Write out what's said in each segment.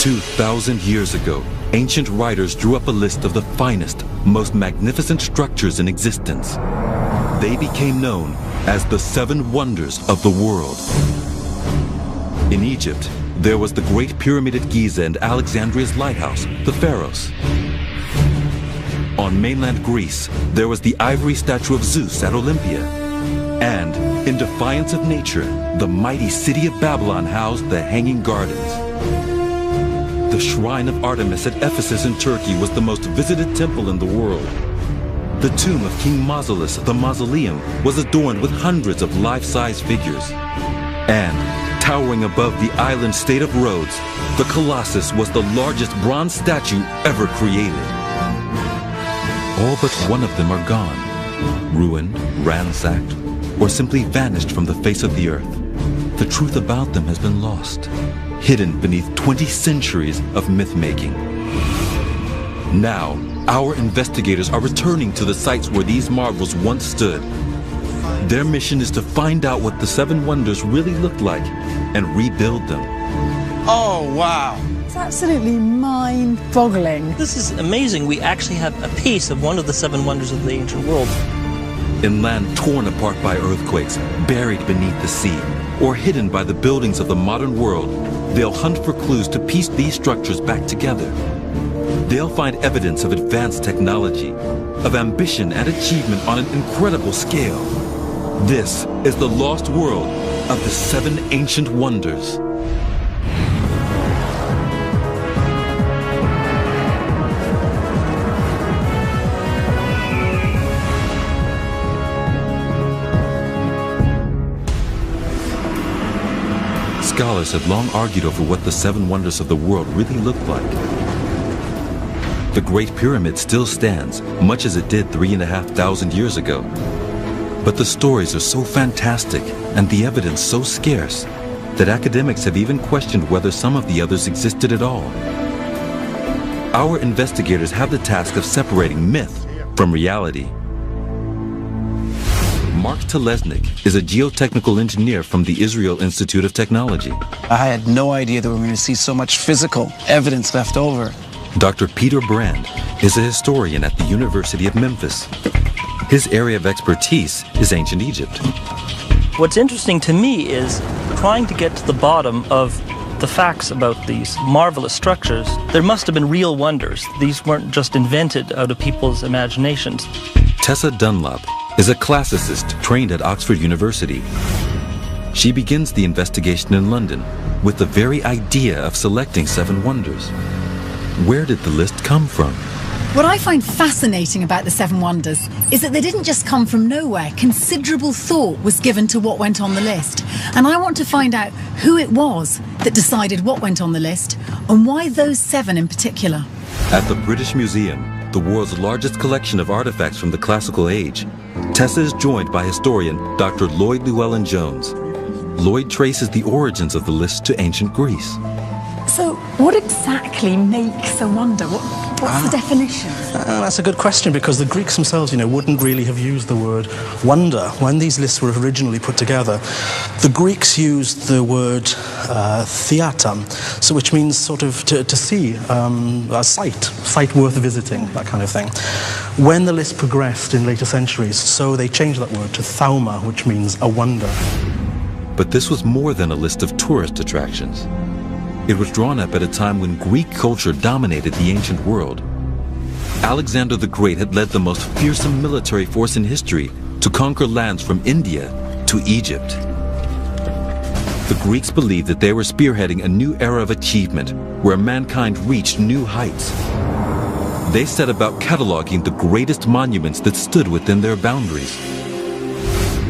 2,000 years ago, ancient writers drew up a list of the finest, most magnificent structures in existence. They became known as the Seven Wonders of the world. In Egypt, there was the Great Pyramid at Giza and Alexandria's lighthouse, the Pharos. On mainland Greece, there was the ivory statue of Zeus at Olympia. And, in defiance of nature, the mighty city of Babylon housed the Hanging Gardens. The shrine of Artemis at Ephesus in Turkey was the most visited temple in the world. The tomb of King Mausolus, the Mausoleum, was adorned with hundreds of life-size figures. And, towering above the island state of Rhodes, the Colossus was the largest bronze statue ever created. All but one of them are gone, ruined, ransacked, or simply vanished from the face of the earth. The truth about them has been lost, hidden beneath 20 centuries of myth-making. Now, our investigators are returning to the sites where these marvels once stood. Their mission is to find out what the Seven Wonders really looked like and rebuild them. Oh, wow. It's absolutely mind-boggling. This is amazing. We actually have a piece of one of the Seven Wonders of the ancient world. In land torn apart by earthquakes, buried beneath the sea, or hidden by the buildings of the modern world, they'll hunt for clues to piece these structures back together. They'll find evidence of advanced technology, of ambition and achievement on an incredible scale. This is the lost world of the Seven Ancient Wonders. Scholars have long argued over what the Seven Wonders of the world really looked like. The Great Pyramid still stands, much as it did 3,500 years ago. But the stories are so fantastic and the evidence so scarce that academics have even questioned whether some of the others existed at all. Our investigators have the task of separating myth from reality. Mark Telesnik is a geotechnical engineer from the Israel Institute of Technology. I had no idea that we were going to see so much physical evidence left over. Dr. Peter Brand is a historian at the University of Memphis. His area of expertise is ancient Egypt. What's interesting to me is trying to get to the bottom of the facts about these marvelous structures. There must have been real wonders. These weren't just invented out of people's imaginations. Tessa Dunlop is a classicist trained at Oxford University. She begins the investigation in London with the very idea of selecting Seven Wonders. Where did the list come from? What I find fascinating about the Seven Wonders is that they didn't just come from nowhere. Considerable thought was given to what went on the list. And I want to find out who it was that decided what went on the list and why those seven in particular. At the British Museum, the world's largest collection of artifacts from the classical age, Tessa is joined by historian Dr. Lloyd Llewellyn-Jones. Lloyd traces the origins of the list to ancient Greece. So what exactly makes a wonder? What's the definition? That's a good question, because the Greeks themselves, wouldn't really have used the word wonder. When these lists were originally put together, the Greeks used the word theaton, so which means sort of to see, a sight worth visiting, that kind of thing. When the list progressed in later centuries, so they changed that word to thauma, which means a wonder. But this was more than a list of tourist attractions. It was drawn up at a time when Greek culture dominated the ancient world. Alexander the Great had led the most fearsome military force in history to conquer lands from India to Egypt. The Greeks believed that they were spearheading a new era of achievement where mankind reached new heights. They set about cataloging the greatest monuments that stood within their boundaries.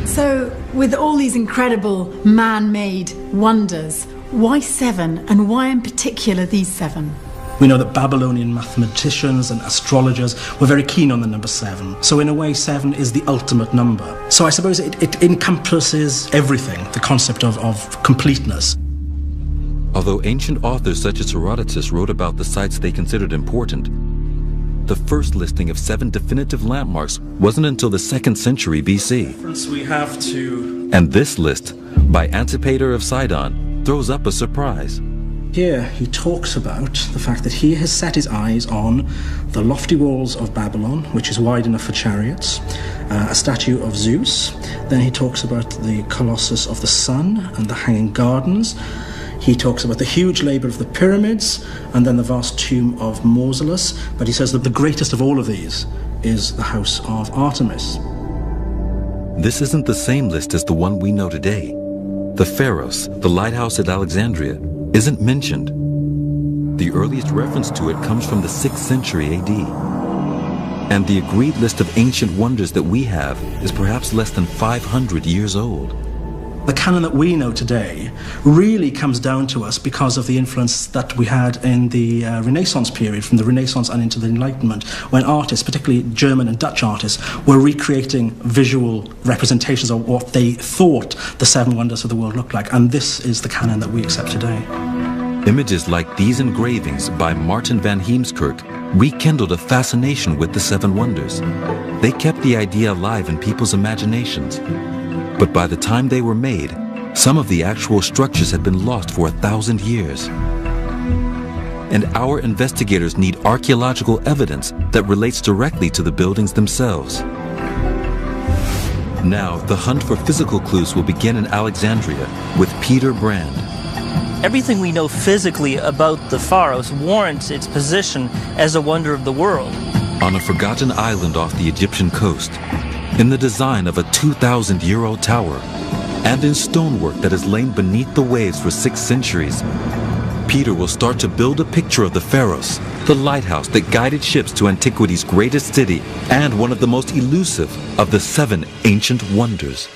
So, with all these incredible man-made wonders, why seven, and why in particular these seven? We know that Babylonian mathematicians and astrologers were very keen on the number seven. So in a way, seven is the ultimate number. So I suppose it encompasses everything, the concept of completeness. Although ancient authors such as Herodotus wrote about the sites they considered important, the first listing of 7 definitive landmarks wasn't until the 2nd century BC. We have to... And this list, by Antipater of Sidon, throws up a surprise. Here he talks about the fact that he has set his eyes on the lofty walls of Babylon, which is wide enough for chariots, a statue of Zeus. Then he talks about the Colossus of the Sun and the Hanging Gardens. He talks about the huge labour of the pyramids and then the vast tomb of Mausolus. But he says that the greatest of all of these is the house of Artemis. This isn't the same list as the one we know today. The Pharos, the lighthouse at Alexandria, isn't mentioned. The earliest reference to it comes from the 6th century AD. And the agreed list of ancient wonders that we have is perhaps less than 500 years old. The canon that we know today really comes down to us because of the influence that we had in the Renaissance period, from the Renaissance and into the Enlightenment, when artists, particularly German and Dutch artists, were recreating visual representations of what they thought the 7 wonders of the world looked like. And this is the canon that we accept today. Images like these engravings by Martin van Heemskerk rekindled a fascination with the 7 wonders. They kept the idea alive in people's imaginations. But by the time they were made, some of the actual structures had been lost for 1,000 years. And our investigators need archaeological evidence that relates directly to the buildings themselves. Now, the hunt for physical clues will begin in Alexandria with Peter Brand. Everything we know physically about the Pharos warrants its position as a wonder of the world. On a forgotten island off the Egyptian coast, in the design of a 2,000-year-old tower, and in stonework that has lain beneath the waves for 6 centuries, Peter will start to build a picture of the Pharos, the lighthouse that guided ships to antiquity's greatest city, and one of the most elusive of the 7 ancient wonders.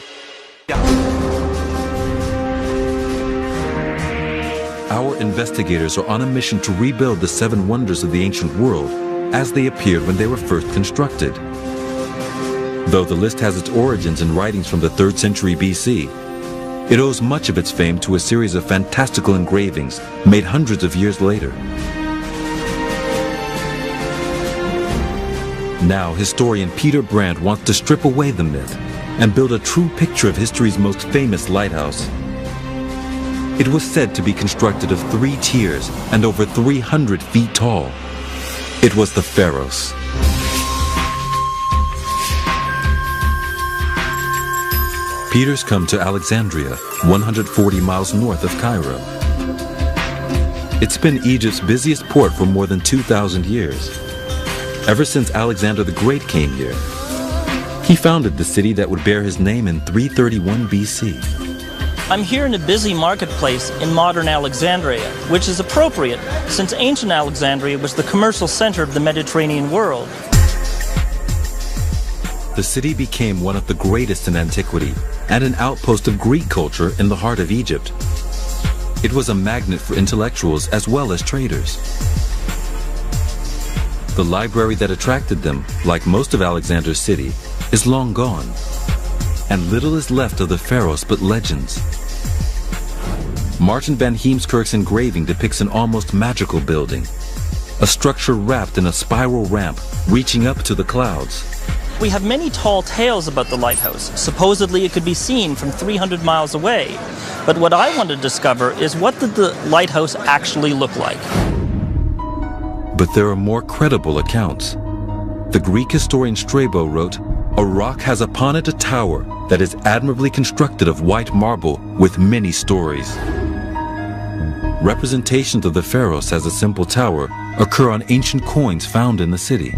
Our investigators are on a mission to rebuild the 7 wonders of the ancient world as they appeared when they were first constructed. Though the list has its origins in writings from the 3rd century BC, it owes much of its fame to a series of fantastical engravings made hundreds of years later. Now, historian Peter Brand wants to strip away the myth and build a true picture of history's most famous lighthouse. It was said to be constructed of 3 tiers and over 300 feet tall. It was the Pharos. Peter's come to Alexandria, 140 miles north of Cairo. It's been Egypt's busiest port for more than 2,000 years, ever since Alexander the Great came here. He founded the city that would bear his name in 331 BC. I'm here in a busy marketplace in modern Alexandria, which is appropriate since ancient Alexandria was the commercial center of the Mediterranean world. The city became one of the greatest in antiquity and an outpost of Greek culture in the heart of Egypt. It was a magnet for intellectuals as well as traders. The library that attracted them, like most of Alexander's city, is long gone, and little is left of the Pharos but legends. Martin van Heemskerk's engraving depicts an almost magical building, a structure wrapped in a spiral ramp reaching up to the clouds. We have many tall tales about the lighthouse. Supposedly it could be seen from 300 miles away. But what I want to discover is, what did the lighthouse actually look like? But there are more credible accounts. The Greek historian Strabo wrote, "A rock has upon it a tower that is admirably constructed of white marble with many stories." Representations of the Pharos as a simple tower occur on ancient coins found in the city.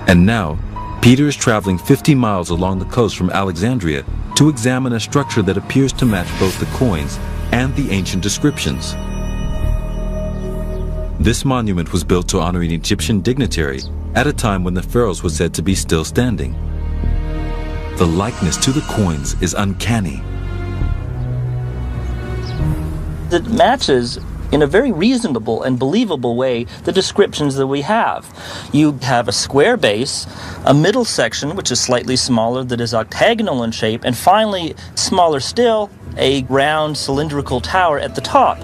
And now, Peter is traveling 50 miles along the coast from Alexandria to examine a structure that appears to match both the coins and the ancient descriptions. This monument was built to honor an Egyptian dignitary at a time when the Pharos was said to be still standing. The likeness to the coins is uncanny. It matches in a very reasonable and believable way the descriptions that we have. You have a square base, a middle section which is slightly smaller that is octagonal in shape, and finally, smaller still, a round cylindrical tower at the top.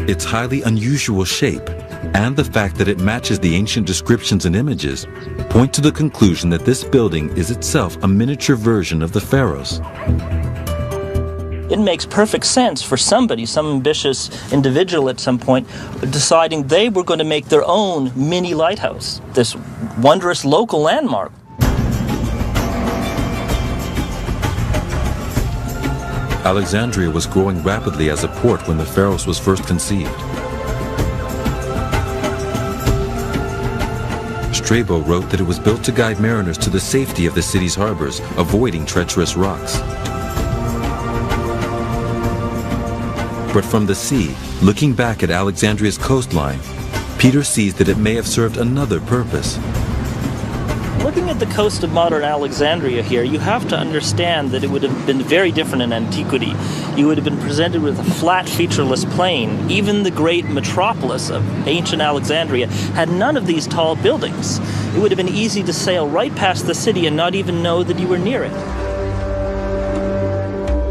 Its highly unusual shape and the fact that it matches the ancient descriptions and images point to the conclusion that this building is itself a miniature version of the Pharos. it makes perfect sense for somebody, some ambitious individual at some point, deciding they were going to make their own mini lighthouse, this wondrous local landmark. Alexandria was growing rapidly as a port when the Pharos was first conceived. Strabo wrote that it was built to guide mariners to the safety of the city's harbors, avoiding treacherous rocks. But from the sea, looking back at Alexandria's coastline, Peter sees that it may have served another purpose. Looking at the coast of modern Alexandria here, you have to understand that it would have been very different in antiquity. You would have been presented with a flat, featureless plain. Even the great metropolis of ancient Alexandria had none of these tall buildings. It would have been easy to sail right past the city and not even know that you were near it.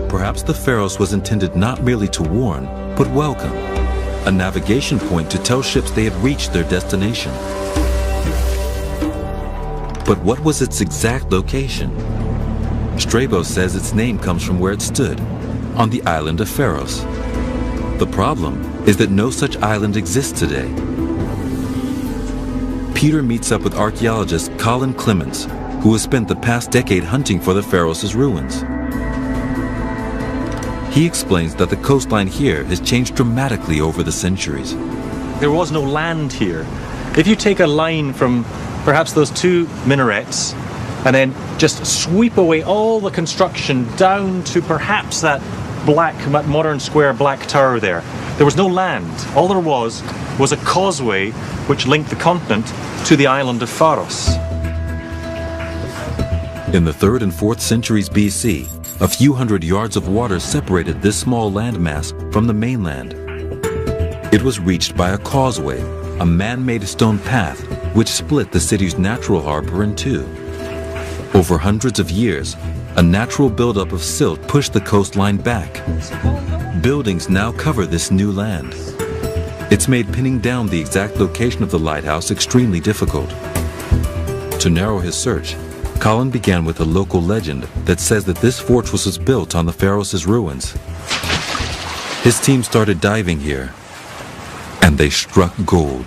Perhaps the Pharos was intended not merely to warn, but welcome, a navigation point to tell ships they had reached their destination. But what was its exact location? Strabo says its name comes from where it stood, on the island of Pharos. The problem is that no such island exists today. Peter meets up with archaeologist Colin Clements, who has spent the past decade hunting for the Pharos' ruins. He explains that the coastline here has changed dramatically over the centuries. There was no land here. If you take a line from perhaps those two minarets and then just sweep away all the construction down to perhaps that modern square black tower there, there was no land. All there was a causeway which linked the continent to the island of Pharos. In the 3rd and 4th centuries BC, a few hundred yards of water separated this small landmass from the mainland. It was reached by a causeway, a man-made stone path which split the city's natural harbor in two. Over hundreds of years, a natural buildup of silt pushed the coastline back. Buildings now cover this new land. It's made pinning down the exact location of the lighthouse extremely difficult. To narrow his search, Colin began with a local legend that says that this fortress was built on the Pharos' ruins. His team started diving here, and they struck gold.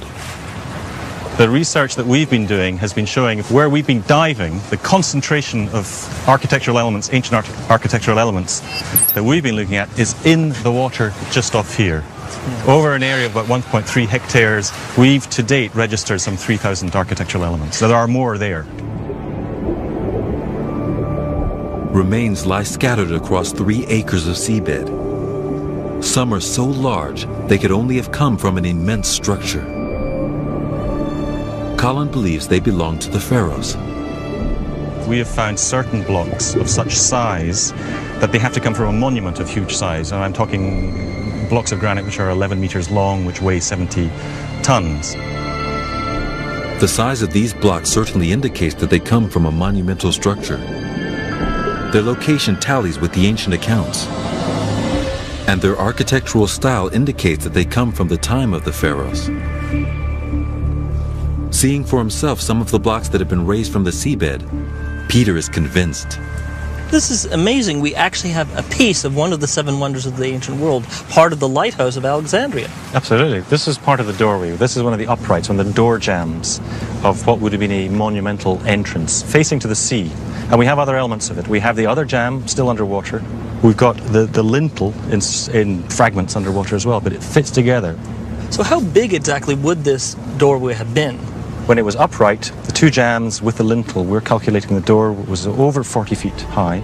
The research that we've been doing has been showing where we've been diving, the concentration of architectural elements, ancient architectural elements that we've been looking at is in the water just off here. Over an area of about 1.3 hectares, we've to date registered some 3,000 architectural elements. So there are more there. Remains lie scattered across 3 acres of seabed. Some are so large they could only have come from an immense structure. Colin believes they belong to the Pharos. We have found certain blocks of such size that they have to come from a monument of huge size. And I'm talking blocks of granite which are 11 meters long, which weigh 70 tons. The size of these blocks certainly indicates that they come from a monumental structure. Their location tallies with the ancient accounts. And their architectural style indicates that they come from the time of the Pharos. Seeing for himself some of the blocks that have been raised from the seabed, Peter is convinced. This is amazing. We actually have a piece of one of the 7 wonders of the ancient world, part of the lighthouse of Alexandria. Absolutely. This is part of the doorway. This is one of the uprights, one of the door jambs of what would have been a monumental entrance facing to the sea. And we have other elements of it. We have the other jamb still underwater. We've got the lintel in fragments underwater as well, but it fits together. So how big exactly would this doorway have been? When it was upright, the 2 jambs with the lintel, we're calculating the door was over 40 feet high,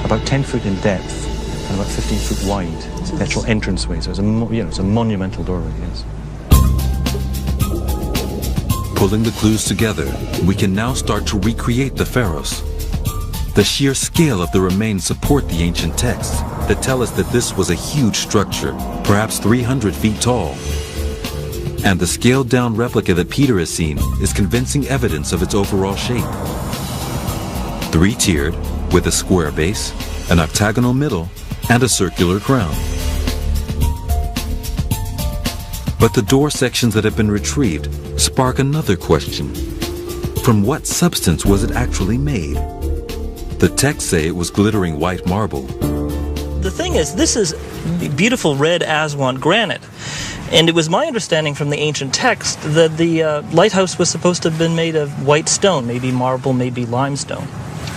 about 10 foot in depth, and about 15 foot wide. It's the actual entranceway, so it's a monumental doorway, yes. Pulling the clues together, we can now start to recreate the Pharos. The sheer scale of the remains support the ancient texts that tell us that this was a huge structure, perhaps 300 feet tall. And the scaled-down replica that Peter has seen is convincing evidence of its overall shape. 3-tiered, with a square base, an octagonal middle, and a circular crown. But the door sections that have been retrieved spark another question. From what substance was it actually made? The texts say it was glittering white marble. the thing is, this is beautiful red Aswan granite. And it was my understanding from the ancient text that the lighthouse was supposed to have been made of white stone, maybe marble, maybe limestone.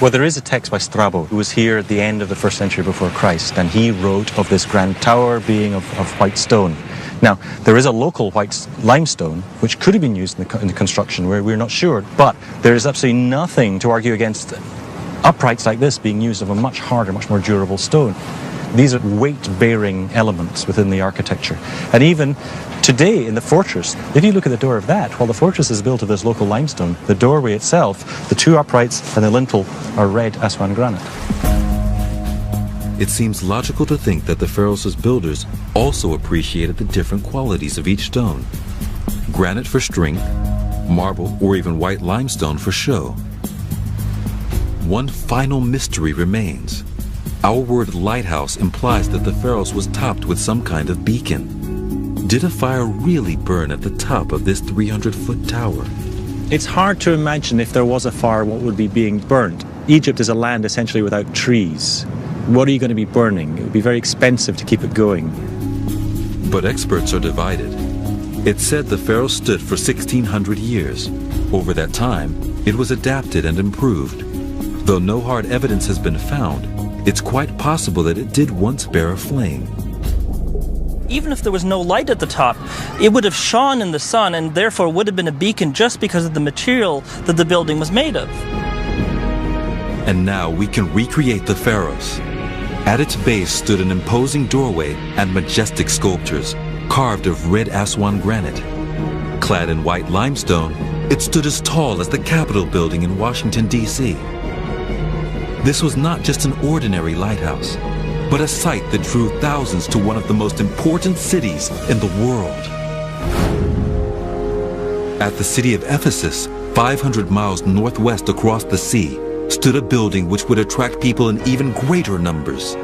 Well, there is a text by Strabo, who was here at the end of the 1st century before Christ, and he wrote of this grand tower being of white stone. Now, there is a local white limestone, which could have been used in the construction, where we're not sure, but there is absolutely nothing to argue against uprights like this being used of a much harder, much more durable stone. These are weight-bearing elements within the architecture. And even today in the fortress, if you look at the door of that, while the fortress is built of this local limestone, the doorway itself, the two uprights and the lintel are red Aswan granite. It seems logical to think that the Pharos' builders also appreciated the different qualities of each stone. Granite for strength, marble or even white limestone for show. One final mystery remains. Our word lighthouse implies that the Pharos was topped with some kind of beacon. Did a fire really burn at the top of this 300-foot tower? It's hard to imagine if there was a fire what would be being burnt. Egypt is a land essentially without trees. What are you going to be burning? It would be very expensive to keep it going. But experts are divided. It's said the Pharos stood for 1,600 years. Over that time, it was adapted and improved. Though no hard evidence has been found, it's quite possible that it did once bear a flame. Even if there was no light at the top, it would have shone in the sun and therefore would have been a beacon just because of the material that the building was made of. And now we can recreate the Pharos. At its base stood an imposing doorway and majestic sculptures, carved of red Aswan granite. Clad in white limestone, it stood as tall as the Capitol building in Washington, D.C. This was not just an ordinary lighthouse, but a site that drew thousands to one of the most important cities in the world. At the city of Ephesus, 500 miles northwest across the sea, stood a building which would attract people in even greater numbers.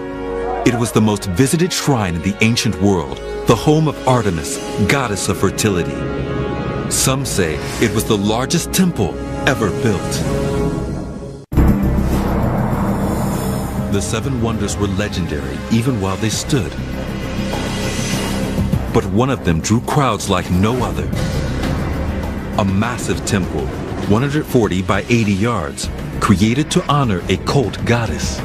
It was the most visited shrine in the ancient world, the home of Artemis, goddess of fertility. Some say it was the largest temple ever built. The Seven Wonders were legendary even while they stood. But one of them drew crowds like no other. A massive temple, 140 by 80 yards, created to honor a cult goddess.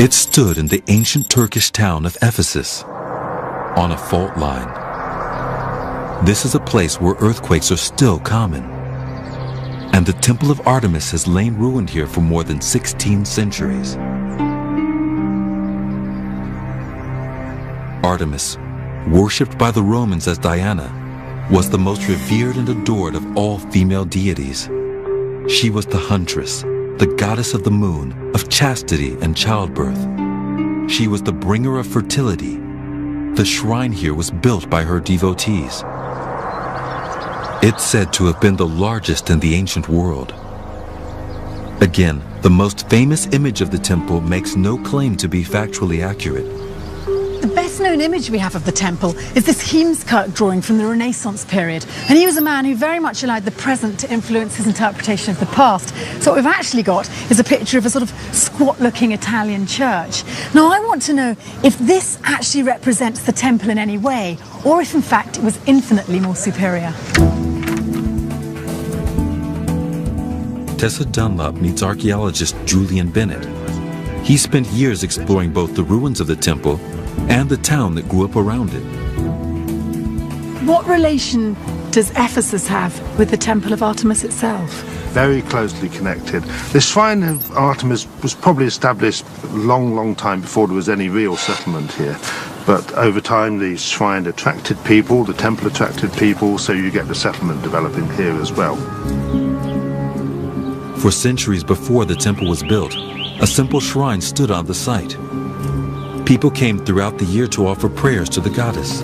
It stood in the ancient Turkish town of Ephesus, on a fault line. This is a place where earthquakes are still common. And the Temple of Artemis has lain ruined here for more than 16 centuries. Artemis, worshipped by the Romans as Diana, was the most revered and adored of all female deities. She was the huntress, the goddess of the moon, of chastity and childbirth. She was the bringer of fertility. The shrine here was built by her devotees. It's said to have been the largest in the ancient world. Again, the most famous image of the temple makes no claim to be factually accurate. The best-known image we have of the temple is this Heemskerk drawing from the Renaissance period. And he was a man who very much allowed the present to influence his interpretation of the past. So what we've actually got is a picture of a sort of squat-looking Italian church. Now, I want to know if this actually represents the temple in any way, or if in fact it was infinitely more superior. Tessa Dunlop meets archaeologist Julian Bennett. He spent years exploring both the ruins of the temple and the town that grew up around it. What relation does Ephesus have with the Temple of Artemis itself? Very closely connected. The shrine of Artemis was probably established a long time before there was any real settlement here. But over time the shrine attracted people, the temple attracted people, so you get the settlement developing here as well. For centuries before the temple was built, a simple shrine stood on the site. People came throughout the year to offer prayers to the goddess.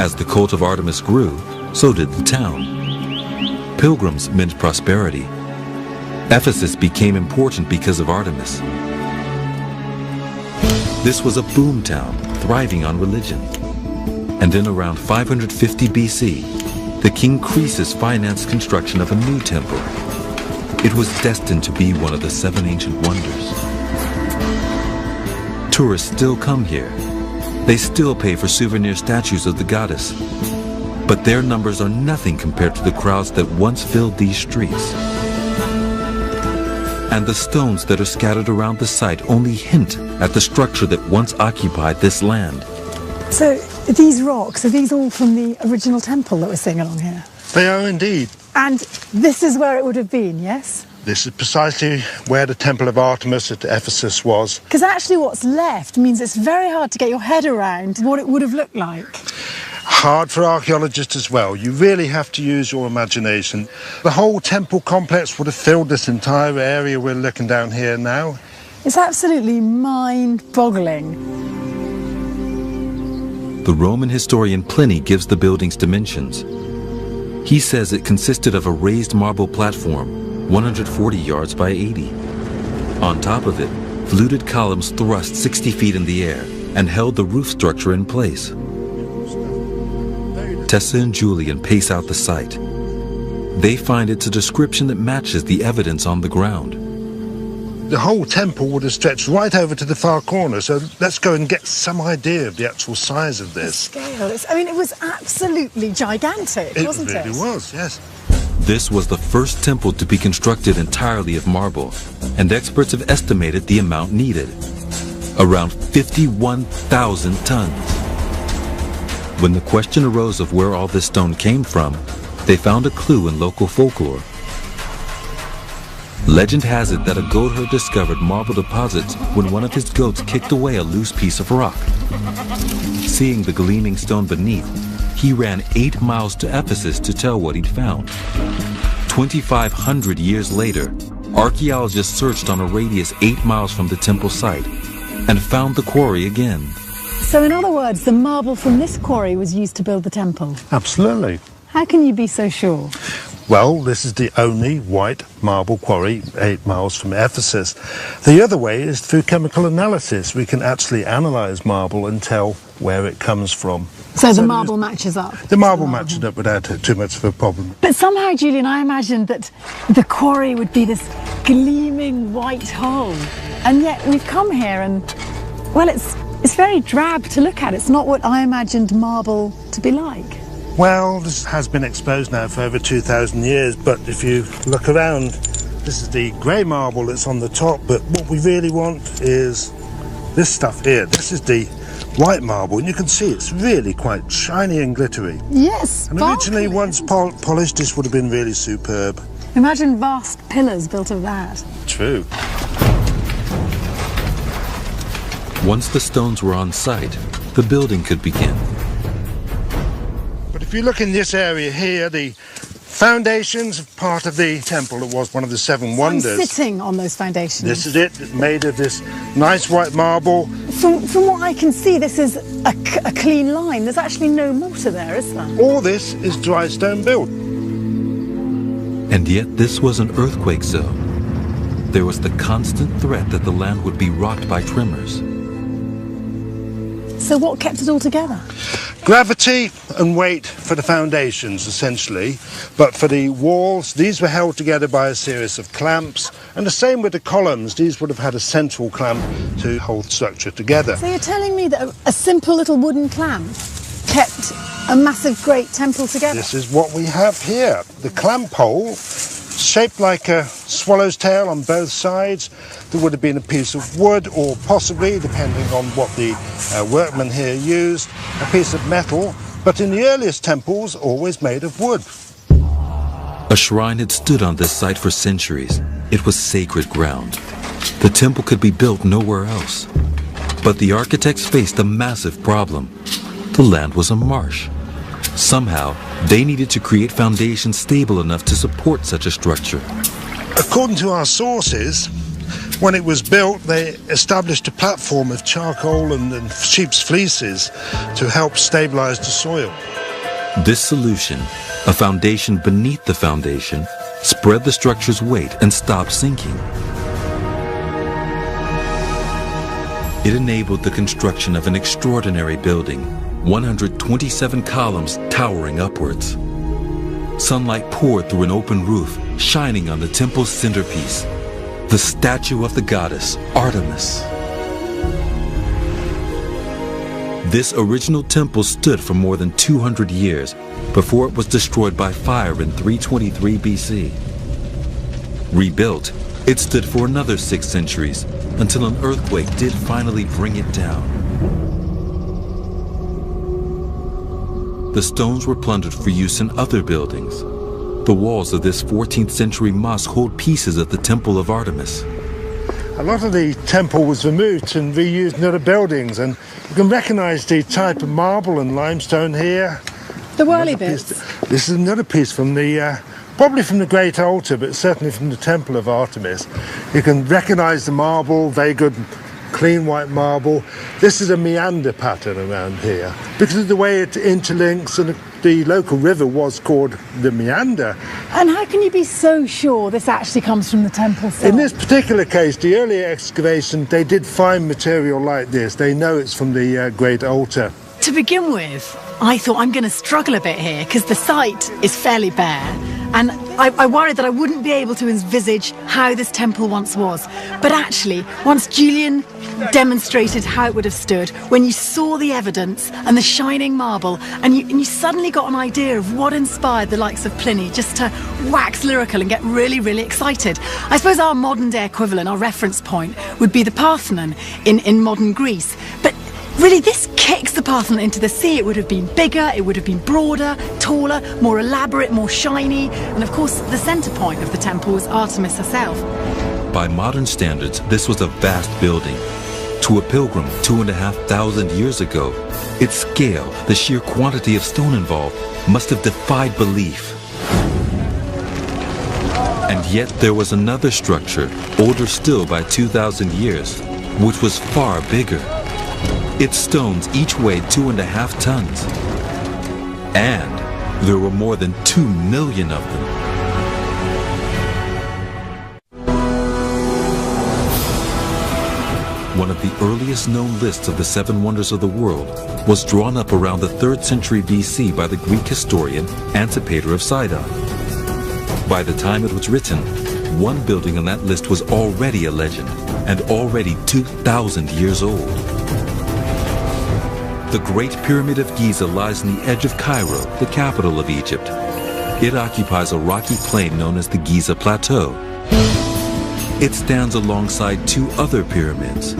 As the cult of Artemis grew, so did the town. Pilgrims meant prosperity. Ephesus became important because of Artemis. This was a boom town, thriving on religion. And in around 550 BC, the king Croesus financed construction of a new temple. It was destined to be one of the 7 ancient wonders. Tourists still come here. They still pay for souvenir statues of the goddess. But their numbers are nothing compared to the crowds that once filled these streets. And the stones that are scattered around the site only hint at the structure that once occupied this land. So these rocks, are these all from the original temple that we're seeing along here? They are indeed. And this is where it would have been, yes? This is precisely where the Temple of Artemis at Ephesus was. Because actually what's left means it's very hard to get your head around what it would have looked like. Hard for archaeologists as well. You really have to use your imagination. The whole temple complex would have filled this entire area we're looking down here now. It's absolutely mind-boggling. The Roman historian Pliny gives the building's dimensions. He says it consisted of a raised marble platform, 140 yards by 80. On top of it, fluted columns thrust 60 feet in the air and held the roof structure in place. Tessa and Julian pace out the site. They find it's a description that matches the evidence on the ground. The whole temple would have stretched right over to the far corner, so let's go and get some idea of the actual size of this. The scale, I mean, it was absolutely gigantic, wasn't it? It really was, yes. This was the first temple to be constructed entirely of marble, and experts have estimated the amount needed. Around 51,000 tons. When the question arose of where all this stone came from, they found a clue in local folklore. Legend has it that a goat herd discovered marble deposits when one of his goats kicked away a loose piece of rock. Seeing the gleaming stone beneath, he ran 8 miles to Ephesus to tell what he'd found. 2,500 years later, archaeologists searched on a radius 8 miles from the temple site and found the quarry again. So in other words, the marble from this quarry was used to build the temple? Absolutely. How can you be so sure? Well, this is the only white marble quarry 8 miles from Ephesus. The other way is through chemical analysis. We can actually analyse marble and tell where it comes from. So the marble matches up? The marble matches up without too much of a problem. But somehow, Julian, I imagined that the quarry would be this gleaming white hole. And yet we've come here and, well, it's very drab to look at. It's not what I imagined marble to be like. Well, this has been exposed now for over 2,000 years, but if you look around, this is the grey marble that's on the top, but what we really want is this stuff here. This is the white marble, and you can see it's really quite shiny and glittery. Yes, and originally, once polished, this would have been really superb. Imagine vast pillars built of that. True. Once the stones were on site, the building could begin. But if you look in this area here, the foundations of part of the temple, it was one of the 7 wonders. I'm sitting on those foundations. This is it, made of this nice white marble. From what I can see, this is a clean line. There's actually no mortar there, is there? All this is dry stone built. And yet this was an earthquake zone. There was the constant threat that the land would be rocked by tremors. So what kept it all together? Gravity and weight for the foundations, essentially. But for the walls, these were held together by a series of clamps. And the same with the columns. These would have had a central clamp to hold the structure together. So you're telling me that a simple little wooden clamp kept a massive great temple together? This is what we have here. The clamp hole, shaped like a swallow's tail on both sides. There would have been a piece of wood, or possibly, depending on what the workmen here used, a piece of metal, but in the earliest temples, always made of wood. A shrine had stood on this site for centuries. It was sacred ground. The temple could be built nowhere else. But the architects faced a massive problem. The land was a marsh. Somehow, they needed to create foundations stable enough to support such a structure. According to our sources, when it was built, they established a platform of charcoal and sheep's fleeces to help stabilize the soil. This solution, a foundation beneath the foundation, spread the structure's weight and stopped sinking. It enabled the construction of an extraordinary building, 127 columns towering upwards. sunlight poured through an open roof, shining on the temple's centerpiece, the statue of the goddess Artemis. This original temple stood for more than 200 years before it was destroyed by fire in 323 BC. Rebuilt, it stood for another 6 centuries until an earthquake did finally bring it down. The stones were plundered for use in other buildings. The walls of this 14th century mosque hold pieces of the Temple of Artemis. A lot of the temple was removed and reused in other buildings, and you can recognise the type of marble and limestone here. The whirly bits. This is another piece from the, probably from the Great Altar, but certainly from the Temple of Artemis. You can recognise the marble, very good, clean white marble. This is a meander pattern around here because of the way it interlinks, and the local river was called the Meander. And how can you be so sure this actually comes from the temple site? In this particular case, the earlier excavation, they did find material like this. They know it's from the Great Altar. To begin with, I thought I'm going to struggle a bit here because the site is fairly bare, and I worried that I wouldn't be able to envisage how this temple once was. But actually, once Julian demonstrated how it would have stood, when you saw the evidence and the shining marble, and you suddenly got an idea of what inspired the likes of Pliny just to wax lyrical and get really, really excited. I suppose our modern day equivalent, our reference point, would be the Parthenon in modern Greece. But really, this kicks the Parthenon into the sea. It would have been bigger, it would have been broader, taller, more elaborate, more shiny. And of course, the centre point of the temple was Artemis herself. By modern standards, this was a vast building. To a pilgrim 2,500 years ago, its scale, the sheer quantity of stone involved, must have defied belief. And yet there was another structure, older still by 2,000 years, which was far bigger. Its stones each weighed 2.5 tons. And there were more than 2 million of them. One of the earliest known lists of the 7 wonders of the world was drawn up around the 3rd century BC by the Greek historian Antipater of Sidon. By the time it was written, one building on that list was already a legend and already 2,000 years old. The Great Pyramid of Giza lies on the edge of Cairo, the capital of Egypt. It occupies a rocky plain known as the Giza Plateau. It stands alongside 2 other pyramids.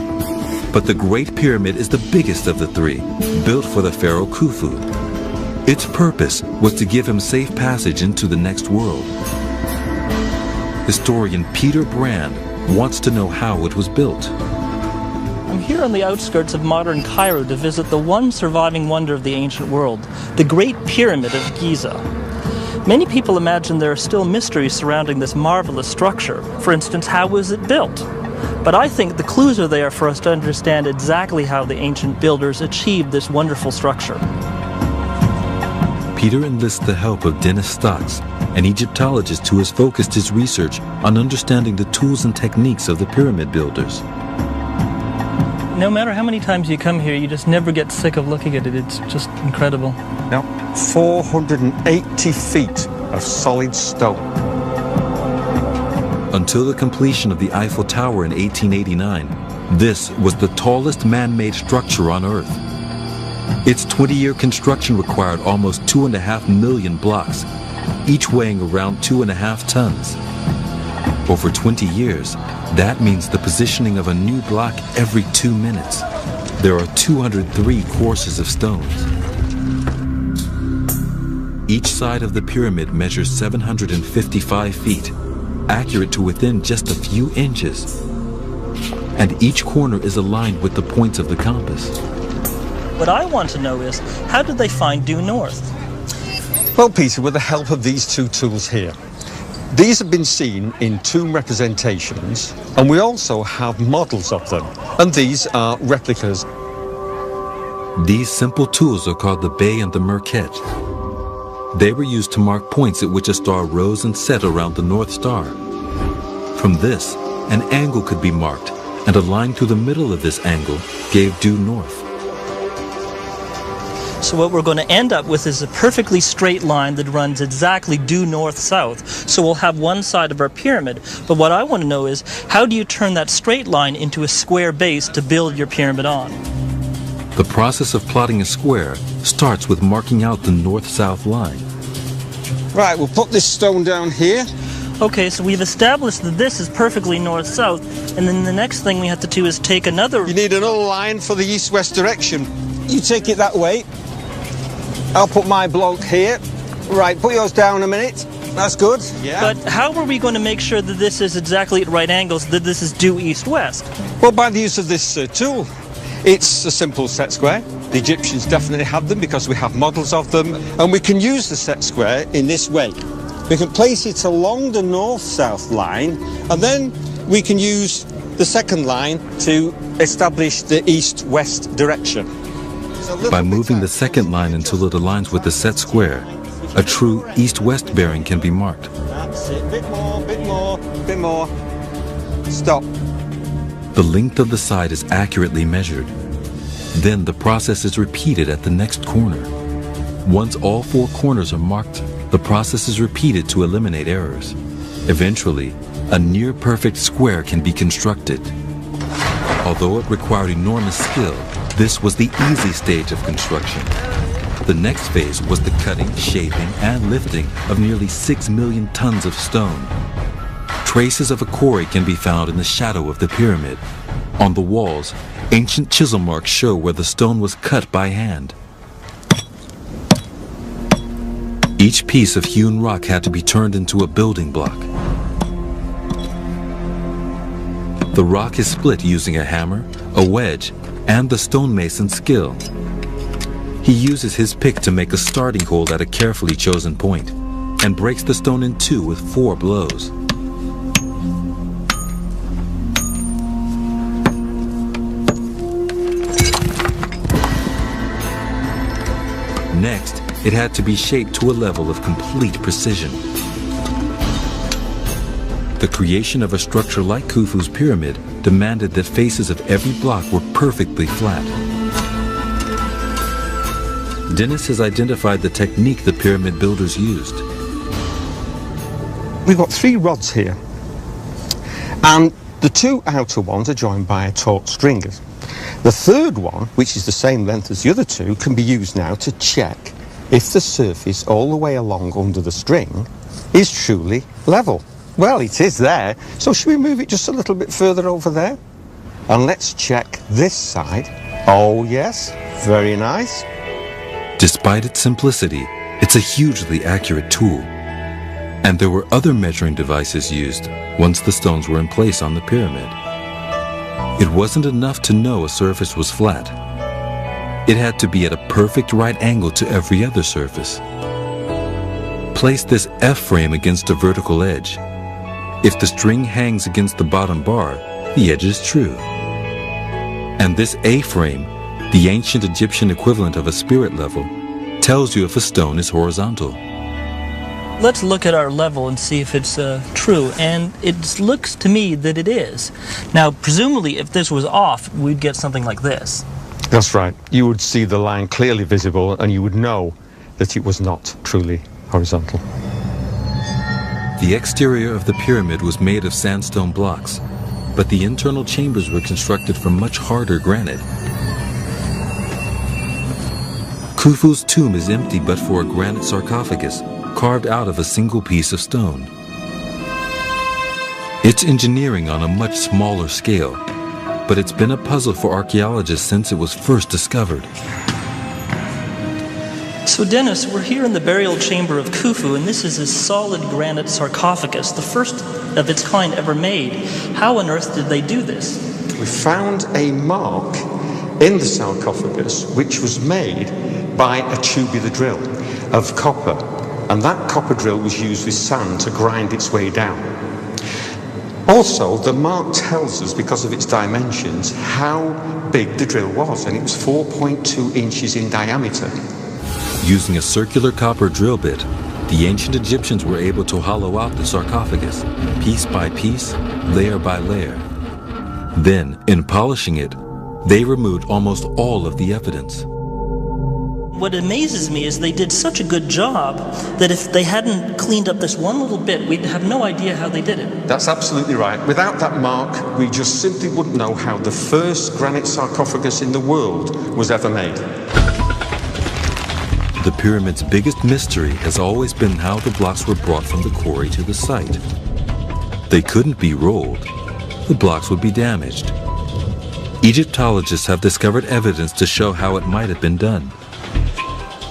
But the Great Pyramid is the biggest of the 3, built for the pharaoh Khufu. Its purpose was to give him safe passage into the next world. Historian Peter Brand wants to know how it was built. I'm here on the outskirts of modern Cairo to visit the one surviving wonder of the ancient world, the Great Pyramid of Giza. Many people imagine there are still mysteries surrounding this marvelous structure. For instance, how was it built? But I think the clues are there for us to understand exactly how the ancient builders achieved this wonderful structure. Peter enlists the help of Dennis Stotts, an Egyptologist who has focused his research on understanding the tools and techniques of the pyramid builders. No matter how many times you come here, you just never get sick of looking at it. It's just incredible. Now, 480 feet of solid stone. Until the completion of the Eiffel Tower in 1889, this was the tallest man-made structure on Earth. Its 20-year construction required almost 2.5 million blocks, each weighing around 2.5 tons. Over 20 years, that means the positioning of a new block every 2 minutes. There are 203 courses of stones. Each side of the pyramid measures 755 feet, accurate to within just a few inches. And each corner is aligned with the points of the compass. What I want to know is, how did they find due north? Well, Peter, with the help of these 2 tools here, these have been seen in tomb representations, and we also have models of them, and these are replicas. These simple tools are called the Bay and the Merkhet. They were used to mark points at which a star rose and set around the North Star. From this, an angle could be marked, and a line through the middle of this angle gave due north. So what we're going to end up with is a perfectly straight line that runs exactly due north-south. So we'll have one side of our pyramid. But what I want to know is, how do you turn that straight line into a square base to build your pyramid on? The process of plotting a square starts with marking out the north-south line. Right, we'll put this stone down here. Okay, so we've established that this is perfectly north-south, and then the next thing we have to do is take another... You need another line for the east-west direction. You take it that way. I'll put my block here. Right, put yours down a minute. That's good. Yeah. But how are we going to make sure that this is exactly at right angles, that this is due east-west? Well, by the use of this tool. It's a simple set square. The Egyptians definitely had them because we have models of them, and we can use the set square in this way. We can place it along the north-south line, and then we can use the second line to establish the east-west direction. By moving the second line until it aligns with the set square, a true east-west bearing can be marked. That's it. Bit more. Stop. The length of the side is accurately measured. Then the process is repeated at the next corner. Once all 4 corners are marked, the process is repeated to eliminate errors. Eventually, a near-perfect square can be constructed. Although it required enormous skill, this was the easy stage of construction. The next phase was the cutting, shaping, and lifting of nearly 6 million tons of stone. Traces of a quarry can be found in the shadow of the pyramid. On the walls, ancient chisel marks show where the stone was cut by hand. Each piece of hewn rock had to be turned into a building block. The rock is split using a hammer, a wedge, and the stonemason's skill. He uses his pick to make a starting hole at a carefully chosen point, and breaks the stone in 2 with 4 blows. Next, it had to be shaped to a level of complete precision. The creation of a structure like Khufu's pyramid demanded that faces of every block were perfectly flat. Dennis has identified the technique the pyramid builders used. We've got 3 rods here, and the 2 outer ones are joined by a taut string. The third one, which is the same length as the other 2, can be used now to check if the surface all the way along under the string is truly level. Well, it is there, so should we move it just a little bit further over there? And let's check this side. Oh yes, very nice. Despite its simplicity, it's a hugely accurate tool. And there were other measuring devices used once the stones were in place on the pyramid. It wasn't enough to know a surface was flat. It had to be at a perfect right angle to every other surface. Place this F-frame against a vertical edge. If the string hangs against the bottom bar, the edge is true. And this A-frame, the ancient Egyptian equivalent of a spirit level, tells you if a stone is horizontal. Let's look at our level and see if it's true, and it looks to me that it is. Now, presumably, if this was off, we'd get something like this. That's right. You would see the line clearly visible, and you would know that it was not truly horizontal. The exterior of the pyramid was made of sandstone blocks, but the internal chambers were constructed from much harder granite. Khufu's tomb is empty but for a granite sarcophagus carved out of a single piece of stone. It's engineering on a much smaller scale, but it's been a puzzle for archaeologists since it was first discovered. So Dennis, we're here in the burial chamber of Khufu, and this is a solid granite sarcophagus, the first of its kind ever made. How on earth did they do this? We found a mark in the sarcophagus which was made by a tubular drill of copper, and that copper drill was used with sand to grind its way down. Also, the mark tells us, because of its dimensions, how big the drill was, and it was 4.2 inches in diameter. Using a circular copper drill bit, the ancient Egyptians were able to hollow out the sarcophagus, piece by piece, layer by layer. Then, in polishing it, they removed almost all of the evidence. what amazes me is they did such a good job that if they hadn't cleaned up this one little bit, we'd have no idea how they did it. That's absolutely right. Without that mark, we just simply wouldn't know how the first granite sarcophagus in the world was ever made. The pyramid's biggest mystery has always been how the blocks were brought from the quarry to the site. They couldn't be rolled. The blocks would be damaged. Egyptologists have discovered evidence to show how it might have been done.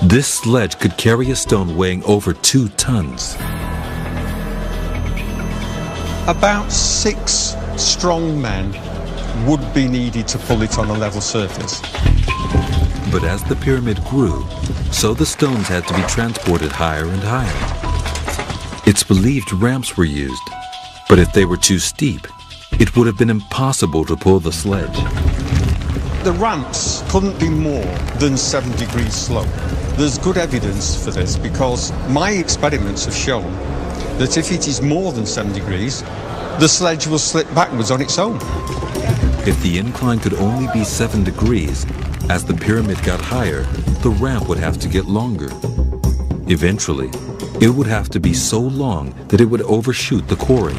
This sledge could carry a stone weighing over 2 tons. About 6 strong men would be needed to pull it on a level surface. But as the pyramid grew, so the stones had to be transported higher and higher. It's believed ramps were used, but if they were too steep, it would have been impossible to pull the sledge. The ramps couldn't be more than 7 degrees slope. There's good evidence for this because my experiments have shown that if it is more than 7 degrees, the sledge will slip backwards on its own. If the incline could only be 7 degrees, as the pyramid got higher, the ramp would have to get longer. Eventually, it would have to be so long that it would overshoot the quarry.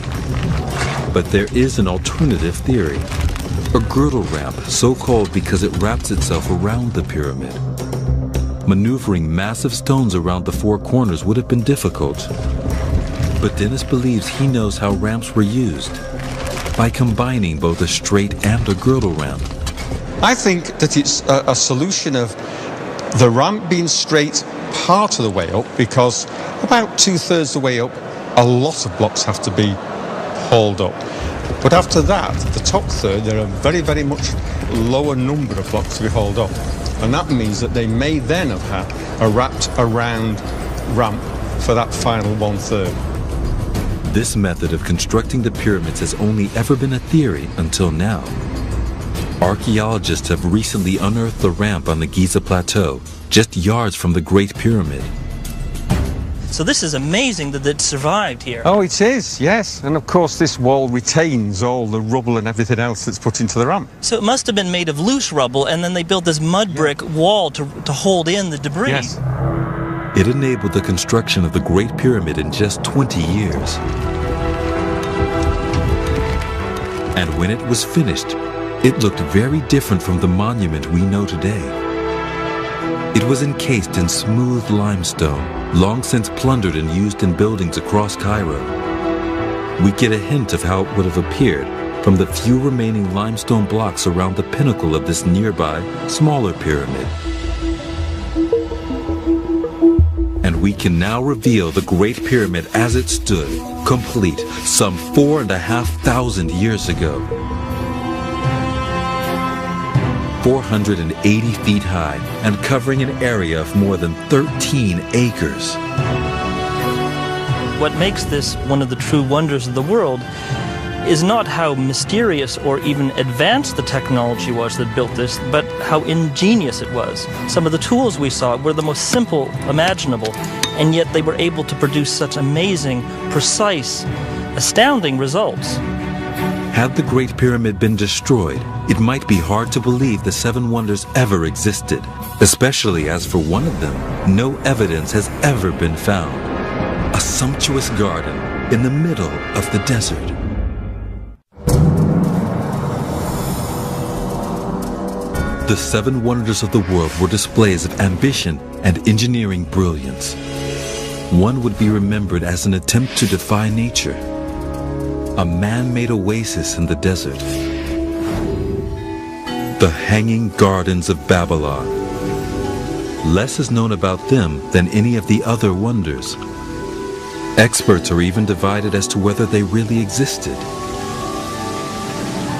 But there is an alternative theory. A girdle ramp, so called because it wraps itself around the pyramid. Maneuvering massive stones around the 4 corners would have been difficult. But Dennis believes he knows how ramps were used, by combining both a straight and a girdle ramp. I think that it's a solution of the ramp being straight part of the way up, because about 2/3 the way up, a lot of blocks have to be hauled up. But after that, the top third, there are very, very much lower number of blocks to be hauled up. And that means that they may then have had a wrapped around ramp for that final 1/3. This method of constructing the pyramids has only ever been a theory until now. Archaeologists have recently unearthed the ramp on the Giza Plateau, just yards from the Great Pyramid. So this is amazing that it survived here. Oh, it is, yes. And of course this wall retains all the rubble and everything else that's put into the ramp. So it must have been made of loose rubble, and then they built this mud brick wall to hold in the debris. Yes. It enabled the construction of the Great Pyramid in just 20 years. And when it was finished, it looked very different from the monument we know today. It was encased in smooth limestone, long since plundered and used in buildings across Cairo. We get a hint of how it would have appeared from the few remaining limestone blocks around the pinnacle of this nearby, smaller pyramid. And we can now reveal the Great Pyramid as it stood, complete, some 4,500 years ago. 480 feet high and covering an area of more than 13 acres. What makes this one of the true wonders of the world is not how mysterious or even advanced the technology was that built this, but how ingenious it was. Some of the tools we saw were the most simple imaginable, and yet they were able to produce such amazing, precise, astounding results. Had the Great Pyramid been destroyed, it might be hard to believe the 7 wonders ever existed, especially as for one of them, no evidence has ever been found. A sumptuous garden in the middle of the desert. The 7 wonders of the world were displays of ambition and engineering brilliance. One would be remembered as an attempt to defy nature. A man-made oasis in the desert. The Hanging Gardens of Babylon. Less is known about them than any of the other wonders. Experts are even divided as to whether they really existed.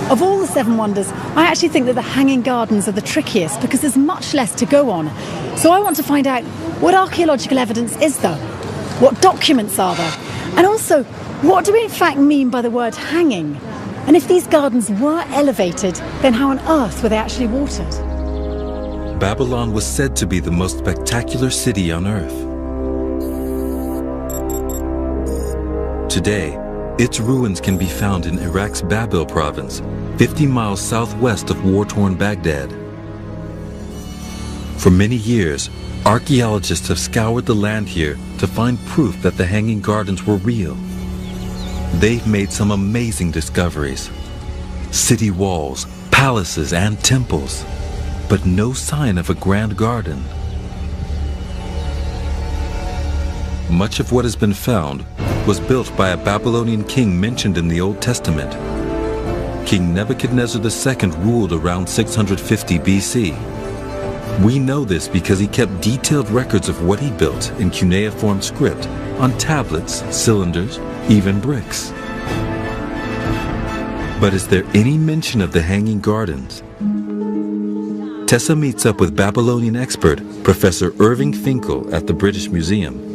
Of all the 7 wonders, I actually think that the Hanging Gardens are the trickiest because there's much less to go on. So I want to find out what archaeological evidence is there? What documents are there? And also, what do we in fact mean by the word hanging? And if these gardens were elevated, then how on earth were they actually watered? Babylon was said to be the most spectacular city on earth. Today, its ruins can be found in Iraq's Babil province, 50 miles southwest of war-torn Baghdad. For many years, archaeologists have scoured the land here to find proof that the Hanging Gardens were real. They've made some amazing discoveries. City walls, palaces, and temples, but no sign of a grand garden. Much of what has been found was built by a Babylonian king mentioned in the Old Testament. King Nebuchadnezzar II ruled around 650 BC. We know this because he kept detailed records of what he built in cuneiform script on tablets, cylinders, even bricks. But is there any mention of the Hanging Gardens? Tessa meets up with Babylonian expert Professor Irving Finkel at the British Museum.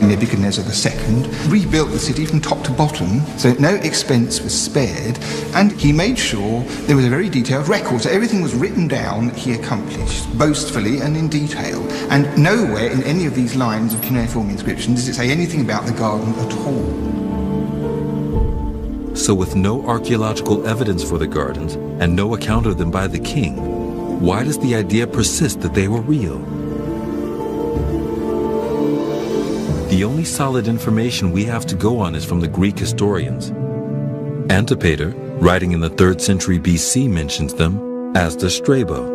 Nebuchadnezzar II rebuilt the city from top to bottom, so no expense was spared, and he made sure there was a very detailed record, so everything was written down that he accomplished, boastfully and in detail, and nowhere in any of these lines of cuneiform inscription does it say anything about the garden at all. So with no archaeological evidence for the gardens, and no account of them by the king, why does the idea persist that they were real? The only solid information we have to go on is from the Greek historians. Antipater, writing in the 3rd century BC, mentions them, as does Strabo.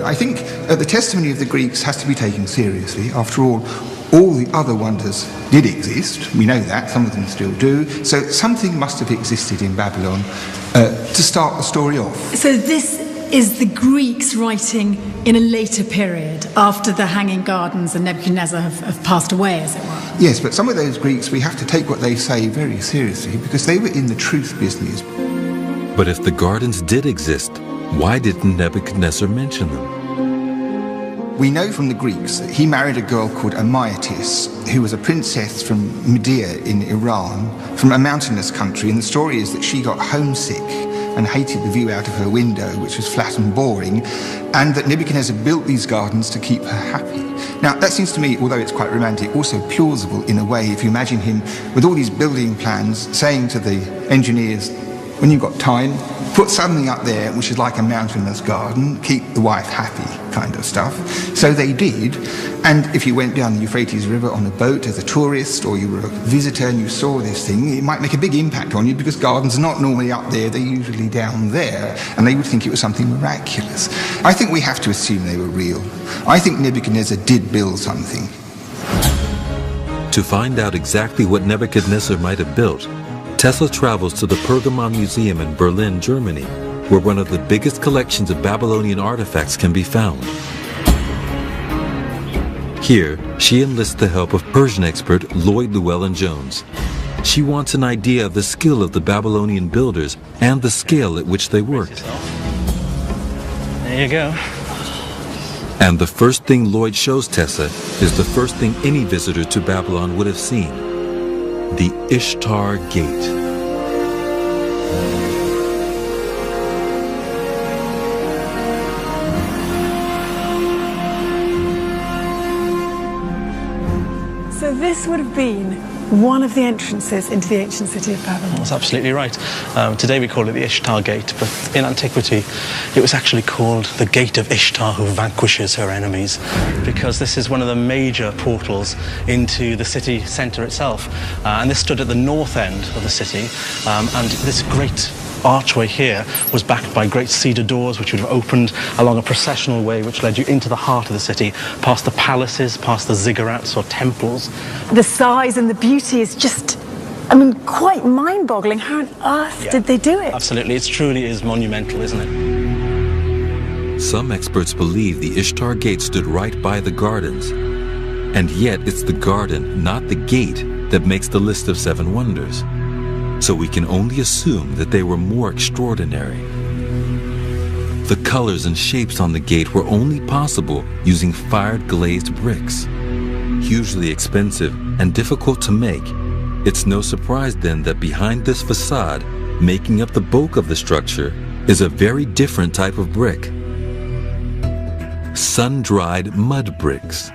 I think the testimony of the Greeks has to be taken seriously. After all the other wonders did exist. We know that, some of them still do. So something must have existed in Babylon to start the story off. So this is the Greeks writing in a later period, after the Hanging Gardens and Nebuchadnezzar have passed away, as it were. Yes, but some of those Greeks, we have to take what they say very seriously, because they were in the truth business. But if the gardens did exist, why didn't Nebuchadnezzar mention them? We know from the Greeks that he married a girl called Amyatis, who was a princess from Media in Iran, from a mountainous country, and the story is that she got homesick and hated the view out of her window, which was flat and boring, and that Nebuchadnezzar built these gardens to keep her happy. Now, that seems to me, although it's quite romantic, also plausible in a way, if you imagine him with all these building plans saying to the engineers, when you've got time, put something up there which is like a mountainous garden, keep the wife happy kind of stuff. So they did, and if you went down the Euphrates River on a boat as a tourist, or you were a visitor and you saw this thing, it might make a big impact on you, because gardens are not normally up there, they're usually down there, and they would think it was something miraculous. I think we have to assume they were real. I think Nebuchadnezzar did build something. To find out exactly what Nebuchadnezzar might have built, Tessa travels to the Pergamon Museum in Berlin, Germany, where one of the biggest collections of Babylonian artifacts can be found. Here, she enlists the help of Persian expert Lloyd Llewellyn-Jones. She wants an idea of the skill of the Babylonian builders and the scale at which they worked. There you go. And the first thing Lloyd shows Tessa is the first thing any visitor to Babylon would have seen: the Ishtar Gate. So this would have been one of the entrances into the ancient city of Babylon. That's absolutely right. Today we call it the Ishtar Gate, but in antiquity it was actually called the Gate of Ishtar, who vanquishes her enemies, because this is one of the major portals into the city centre itself. And this stood at the north end of the city, and this great archway here was backed by great cedar doors which would have opened along a processional way which led you into the heart of the city, past the palaces, past the ziggurats or temples. The size and the beauty is just, I mean, quite mind-boggling. How on earth did they do it? Absolutely, it truly is monumental, isn't it? Some experts believe the Ishtar Gate stood right by the gardens, and yet it's the garden, not the gate, that makes the list of 7 wonders. So we can only assume that they were more extraordinary. The colors and shapes on the gate were only possible using fired glazed bricks. Hugely expensive and difficult to make, it's no surprise then that behind this facade, making up the bulk of the structure, is a very different type of brick: sun-dried mud bricks.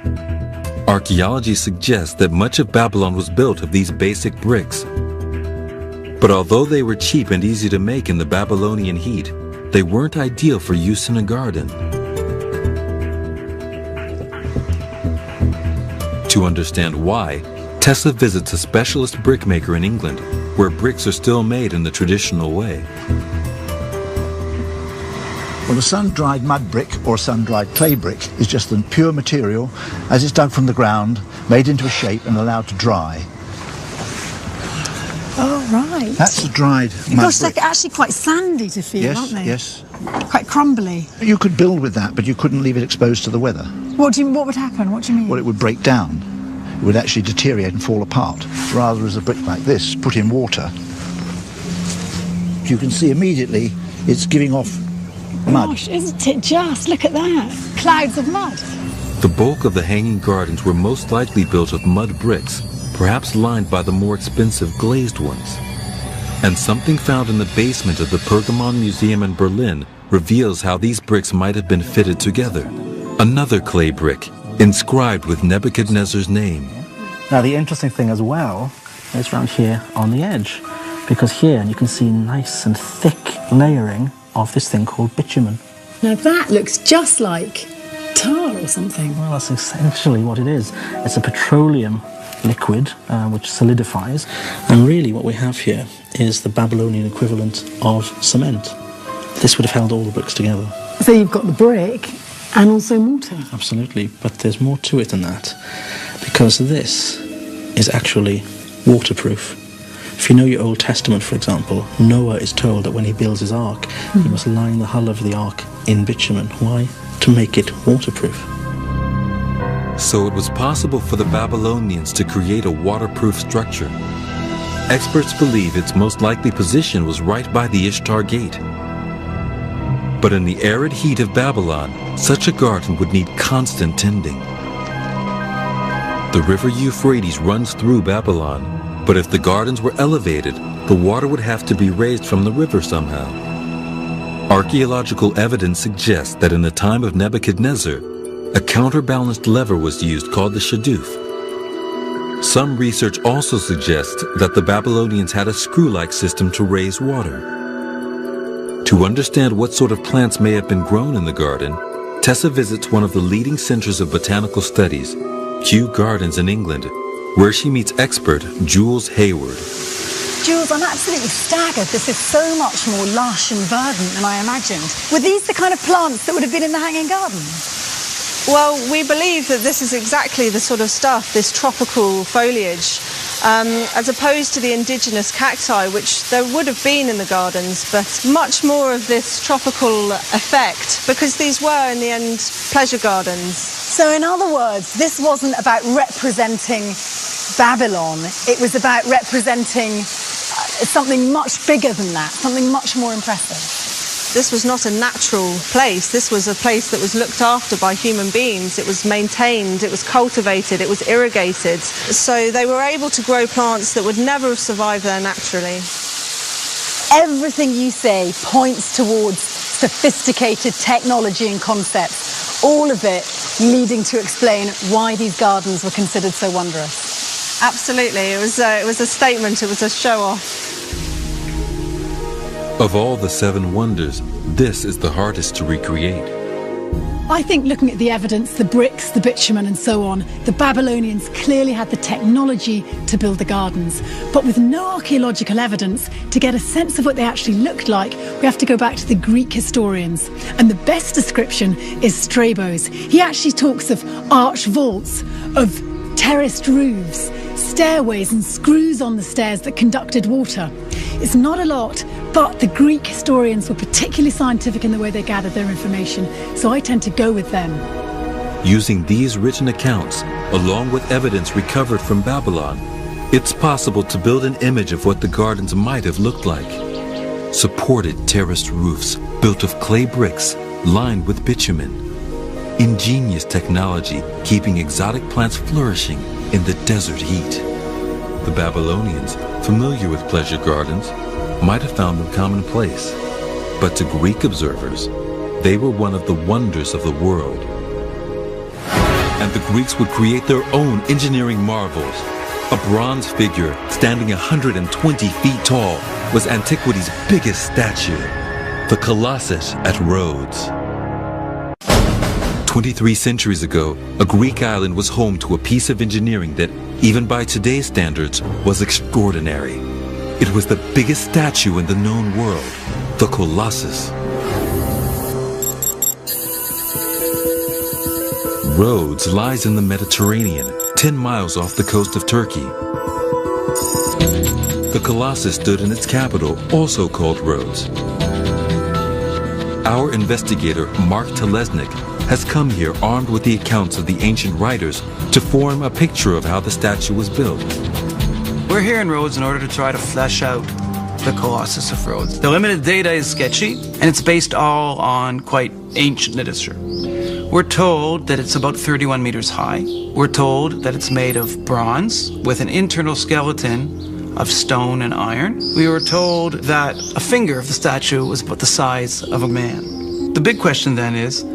Archaeology suggests that much of Babylon was built of these basic bricks. But although they were cheap and easy to make in the Babylonian heat, they weren't ideal for use in a garden. To understand why, Tessa visits a specialist brickmaker in England, where bricks are still made in the traditional way. Well, a sun-dried mud brick or sun-dried clay brick is just the pure material as it's dug from the ground, made into a shape and allowed to dry. Oh, right. That's a dried mud Gosh, brick. they're actually quite sandy to feel, Yes, aren't they? yes. Quite crumbly. You could build with that, but you couldn't leave it exposed to the weather. What would happen? What do you mean? Well, it would break down. It would actually deteriorate and fall apart. Rather, as a brick like this, put in water. You can see immediately it's giving off mud. Gosh, isn't it just? Look at that. Clouds of mud. The bulk of the Hanging Gardens were most likely built of mud bricks, perhaps lined by the more expensive glazed ones. And something found in the basement of the Pergamon Museum in Berlin reveals how these bricks might have been fitted together. Another clay brick, inscribed with Nebuchadnezzar's name. Now the interesting thing as well is around here on the edge, because here you can see nice and thick layering of this thing called bitumen. Now that looks just like tar or something. Well, that's essentially what it is. It's a petroleum liquid which solidifies, and really what we have here is the Babylonian equivalent of cement. This would have held all the bricks together. So you've got the brick and also mortar. Absolutely, but there's more to it than that, because this is actually waterproof. If you know your Old Testament, for example, Noah is told that when he builds his ark, he must line the hull of the ark in bitumen. Why? To make it waterproof. So it was possible for the Babylonians to create a waterproof structure. Experts believe its most likely position was right by the Ishtar Gate. But in the arid heat of Babylon, such a garden would need constant tending. The river Euphrates runs through Babylon, but if the gardens were elevated, the water would have to be raised from the river somehow. Archaeological evidence suggests that in the time of Nebuchadnezzar, a counterbalanced lever was used called the shaduf. Some research also suggests that the Babylonians had a screw-like system to raise water. To understand what sort of plants may have been grown in the garden, Tessa visits one of the leading centers of botanical studies, Kew Gardens in England, where she meets expert Jules Hayward. Jules, I'm absolutely staggered. This is so much more lush and verdant than I imagined. Were these the kind of plants that would have been in the Hanging Garden? Well, we believe that this is exactly the sort of stuff, this tropical foliage, as opposed to the indigenous cacti, which there would have been in the gardens, but much more of this tropical effect, because these were, in the end, pleasure gardens. So in other words, this wasn't about representing Babylon. It was about representing something much bigger than that, something much more impressive. This was not a natural place. This was a place that was looked after by human beings. It was maintained, it was cultivated, it was irrigated. So they were able to grow plants that would never have survived there naturally. Everything you say points towards sophisticated technology and concepts, all of it leading to explain why these gardens were considered so wondrous. Absolutely. It was a statement, it was a show-off. Of all the 7 wonders, this is the hardest to recreate. I think looking at the evidence, the bricks, the bitumen and so on, the Babylonians clearly had the technology to build the gardens. But with no archaeological evidence, to get a sense of what they actually looked like, we have to go back to the Greek historians. And the best description is Strabo's. He actually talks of arched vaults, of terraced roofs, stairways and screws on the stairs that conducted water. It's not a lot, but the Greek historians were particularly scientific in the way they gathered their information, so I tend to go with them. Using these written accounts, along with evidence recovered from Babylon, it's possible to build an image of what the gardens might have looked like. Supported terraced roofs built of clay bricks lined with bitumen. Ingenious technology keeping exotic plants flourishing in the desert heat. The Babylonians, familiar with pleasure gardens, might have found them commonplace, but to Greek observers, they were one of the wonders of the world. And the Greeks would create their own engineering marvels. A bronze figure standing 120 feet tall was antiquity's biggest statue, the Colossus at Rhodes. 23 centuries ago, a Greek island was home to a piece of engineering that, even by today's standards, was extraordinary. It was the biggest statue in the known world, the Colossus. Rhodes lies in the Mediterranean, 10 miles off the coast of Turkey. The Colossus stood in its capital, also called Rhodes. Our investigator, Mark Telesnik, has come here armed with the accounts of the ancient writers to form a picture of how the statue was built. We're here in Rhodes in order to try to flesh out the Colossus of Rhodes. The limited data is sketchy, and it's based all on quite ancient literature. We're told that it's about 31 meters high. We're told that it's made of bronze with an internal skeleton of stone and iron. We were told that a finger of the statue was about the size of a man. The big question then is,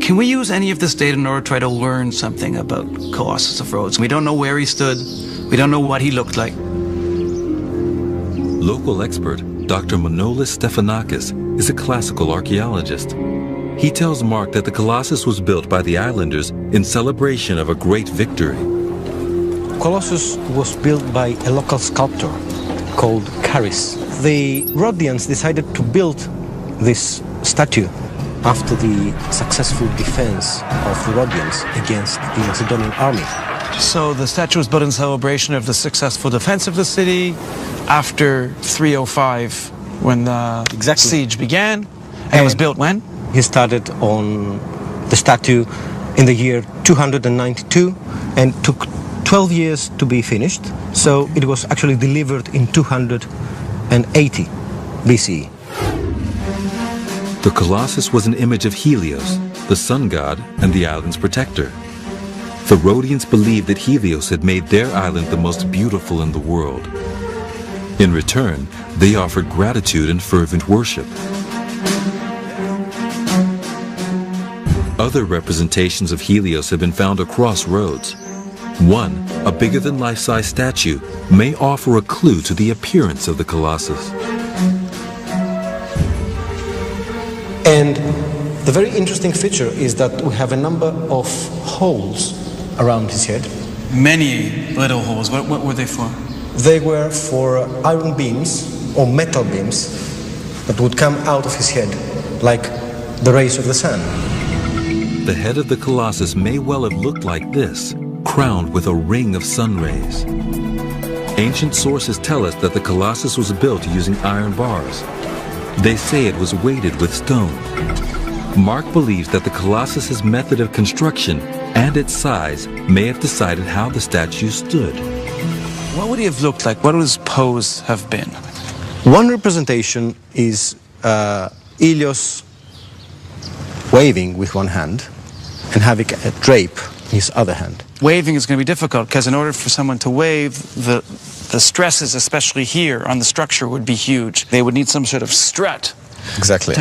can we use any of this data in order to try to learn something about Colossus of Rhodes? We don't know where he stood. We don't know what he looked like. Local expert Dr. Manolis Stefanakis is a classical archaeologist. He tells Mark that the Colossus was built by the islanders in celebration of a great victory. Colossus was built by a local sculptor called Charis. The Rhodians decided to build this statue after the successful defense of the Rhodians against the Macedonian army. So the statue was built in celebration of the successful defense of the city after 305 when the siege began. And it was built when? He started on the statue in the year 292 and took 12 years to be finished. So it was actually delivered in 280 BCE. The Colossus was an image of Helios, the sun god and the island's protector. The Rhodians believed that Helios had made their island the most beautiful in the world. In return, they offered gratitude and fervent worship. Other representations of Helios have been found across Rhodes. One, a bigger-than-life-size statue, may offer a clue to the appearance of the Colossus. And the very interesting feature is that we have a number of holes around his head. Many little holes. What were they for? They were for iron beams or metal beams that would come out of his head like the rays of the sun. The head of the Colossus may well have looked like this, crowned with a ring of sun rays. Ancient sources tell us that the Colossus was built using iron bars. They say it was weighted with stone. Mark believes that the Colossus's method of construction and its size may have decided how the statue stood. What would he have looked like? What would his pose have been? One representation is Ilios waving with one hand and having a drape in his other hand. Waving is going to be difficult because in order for someone to wave, the stresses, especially here on the structure, would be huge. They would need some sort of strut. Exactly.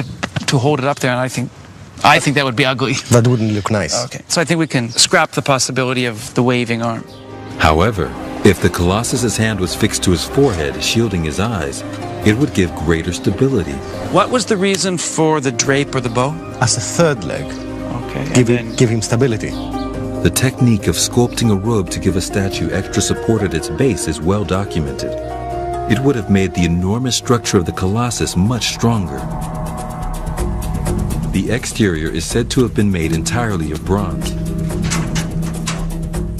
To hold it up there, and I think that would be ugly. That wouldn't look nice. Okay. So I think we can scrap the possibility of the waving arm. However, if the Colossus's hand was fixed to his forehead, shielding his eyes, it would give greater stability. What was the reason for the drape or the bow? As a third leg. Okay. Give him stability. The technique of sculpting a robe to give a statue extra support at its base is well documented. It would have made the enormous structure of the Colossus much stronger. The exterior is said to have been made entirely of bronze.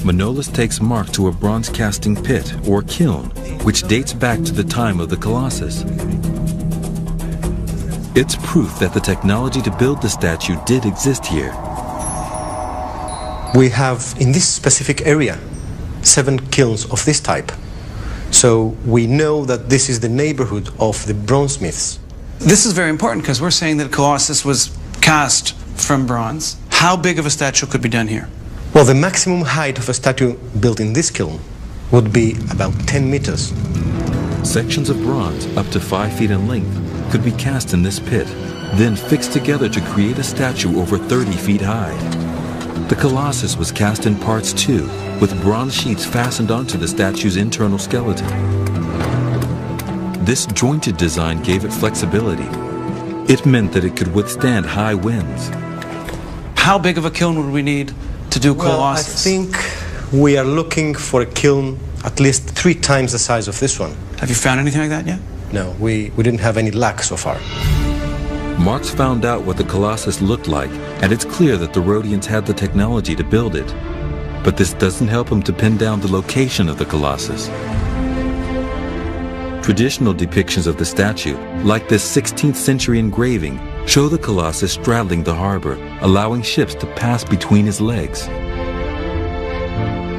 Manolis takes Mark to a bronze casting pit, or kiln, which dates back to the time of the Colossus. It's proof that the technology to build the statue did exist here. We have, in this specific area, 7 kilns of this type. So we know that this is the neighborhood of the bronzesmiths. This is very important because we're saying that Colossus was cast from bronze. How big of a statue could be done here? Well, the maximum height of a statue built in this kiln would be about 10 meters. Sections of bronze, up to 5 feet in length, could be cast in this pit, then fixed together to create a statue over 30 feet high. The Colossus was cast in parts too, with bronze sheets fastened onto the statue's internal skeleton. This jointed design gave it flexibility. It meant that it could withstand high winds. How big of a kiln would we need to do Colossus? I think we are looking for a kiln at least 3 times the size of this one. Have you found anything like that yet? No, we didn't have any luck so far. Marx found out what the Colossus looked like, and it's clear that the Rhodians had the technology to build it. But this doesn't help him to pin down the location of the Colossus. Traditional depictions of the statue, like this 16th century engraving, show the Colossus straddling the harbor, allowing ships to pass between his legs.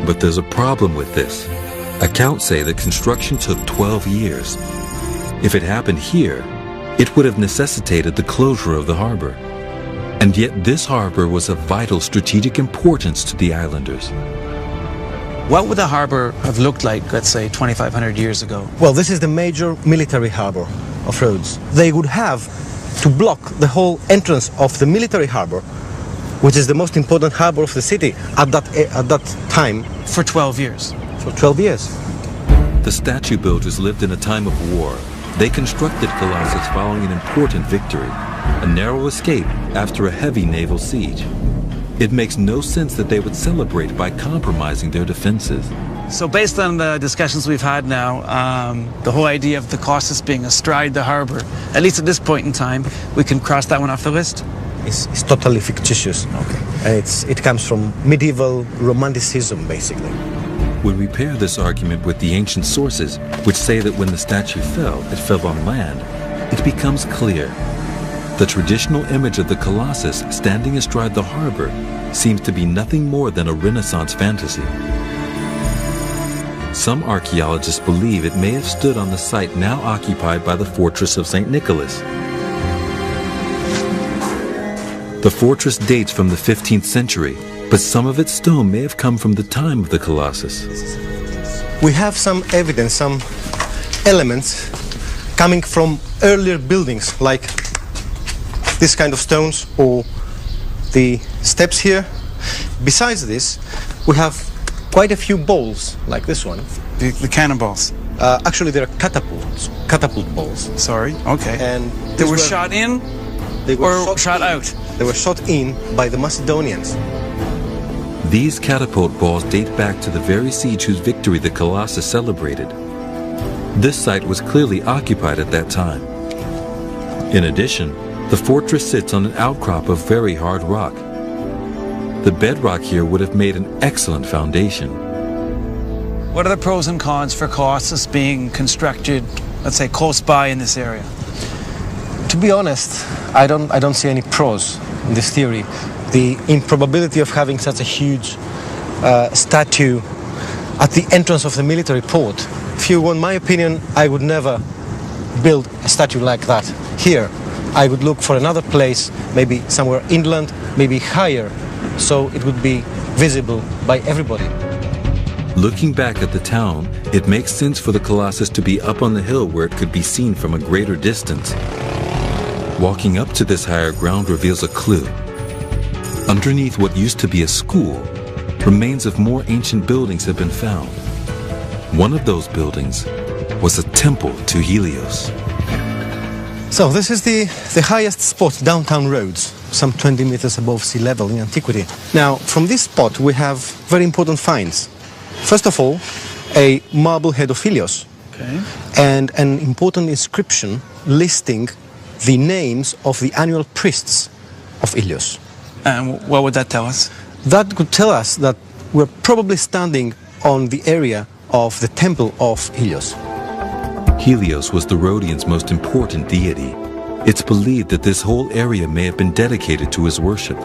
But there's a problem with this. Accounts say that construction took 12 years. If it happened here, it would have necessitated the closure of the harbor. And yet this harbor was of vital strategic importance to the islanders. What would the harbor have looked like, let's say, 2,500 years ago? Well, this is the major military harbor of Rhodes. They would have to block the whole entrance of the military harbor, which is the most important harbor of the city at that time. For 12 years? For 12 years. The statue builders lived in a time of war. They constructed Colossus following an important victory, a narrow escape after a heavy naval siege. It makes no sense that they would celebrate by compromising their defenses. So based on the discussions we've had now, the whole idea of the Colossus being astride the harbor, at least at this point in time, we can cross that one off the list? It's totally fictitious. Okay. And it comes from medieval romanticism, basically. When we pair this argument with the ancient sources, which say that when the statue fell, it fell on land, it becomes clear. The traditional image of the Colossus standing astride the harbor seems to be nothing more than a Renaissance fantasy. Some archaeologists believe it may have stood on the site now occupied by the fortress of St. Nicholas. The fortress dates from the 15th century, but some of its stone may have come from the time of the Colossus. We have some evidence, some elements coming from earlier buildings, like this kind of stones or the steps here. Besides this, we have quite a few balls, like this one. The cannonballs? Actually, they're catapult balls. Sorry, okay. And they were shot in or shot out? They were shot in by the Macedonians. These catapult balls date back to the very siege whose victory the Colossus celebrated. This site was clearly occupied at that time. In addition, the fortress sits on an outcrop of very hard rock. The bedrock here would have made an excellent foundation. What are the pros and cons for Colossus being constructed, let's say, close by in this area? To be honest, I don't see any pros in this theory. The improbability of having such a huge statue at the entrance of the military port. If you want my opinion, I would never build a statue like that here. I would look for another place, maybe somewhere inland, maybe higher, so it would be visible by everybody. Looking back at the town, it makes sense for the Colossus to be up on the hill where it could be seen from a greater distance. Walking up to this higher ground reveals a clue. Underneath what used to be a school, remains of more ancient buildings have been found. One of those buildings was a temple to Helios. So this is the highest spot, downtown Rhodes, some 20 meters above sea level in antiquity. Now, from this spot we have very important finds. First of all, a marble head of Helios, and an important inscription listing the names of the annual priests of Helios. And what would that tell us? That could tell us that we're probably standing on the area of the temple of Helios. Helios was the Rhodians' most important deity. It's believed that this whole area may have been dedicated to his worship.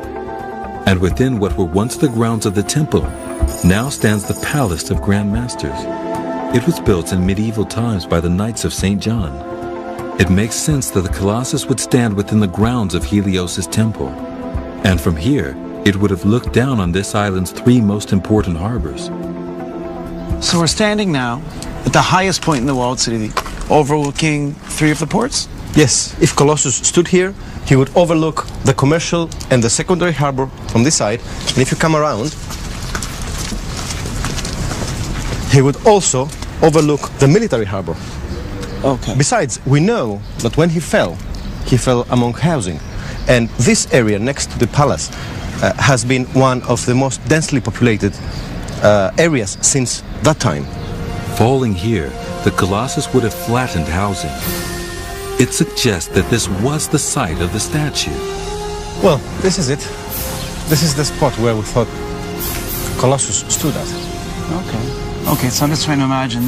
And within what were once the grounds of the temple, now stands the Palace of Grand Masters. It was built in medieval times by the Knights of St. John. It makes sense that the Colossus would stand within the grounds of Helios' temple. And from here, it would have looked down on this island's 3 most important harbors. So we're standing now at the highest point in the walled city, overlooking 3 of the ports? Yes, if Colossus stood here, he would overlook the commercial and the secondary harbor from this side. And if you come around, he would also overlook the military harbor. Okay. Besides, we know that when he fell among housing. And this area next to the palace has been one of the most densely populated areas since that time. Falling here, the Colossus would have flattened housing. It suggests that this was the site of the statue. Well, this is it. This is the spot where we thought Colossus stood at. Okay, so I'm just trying to imagine.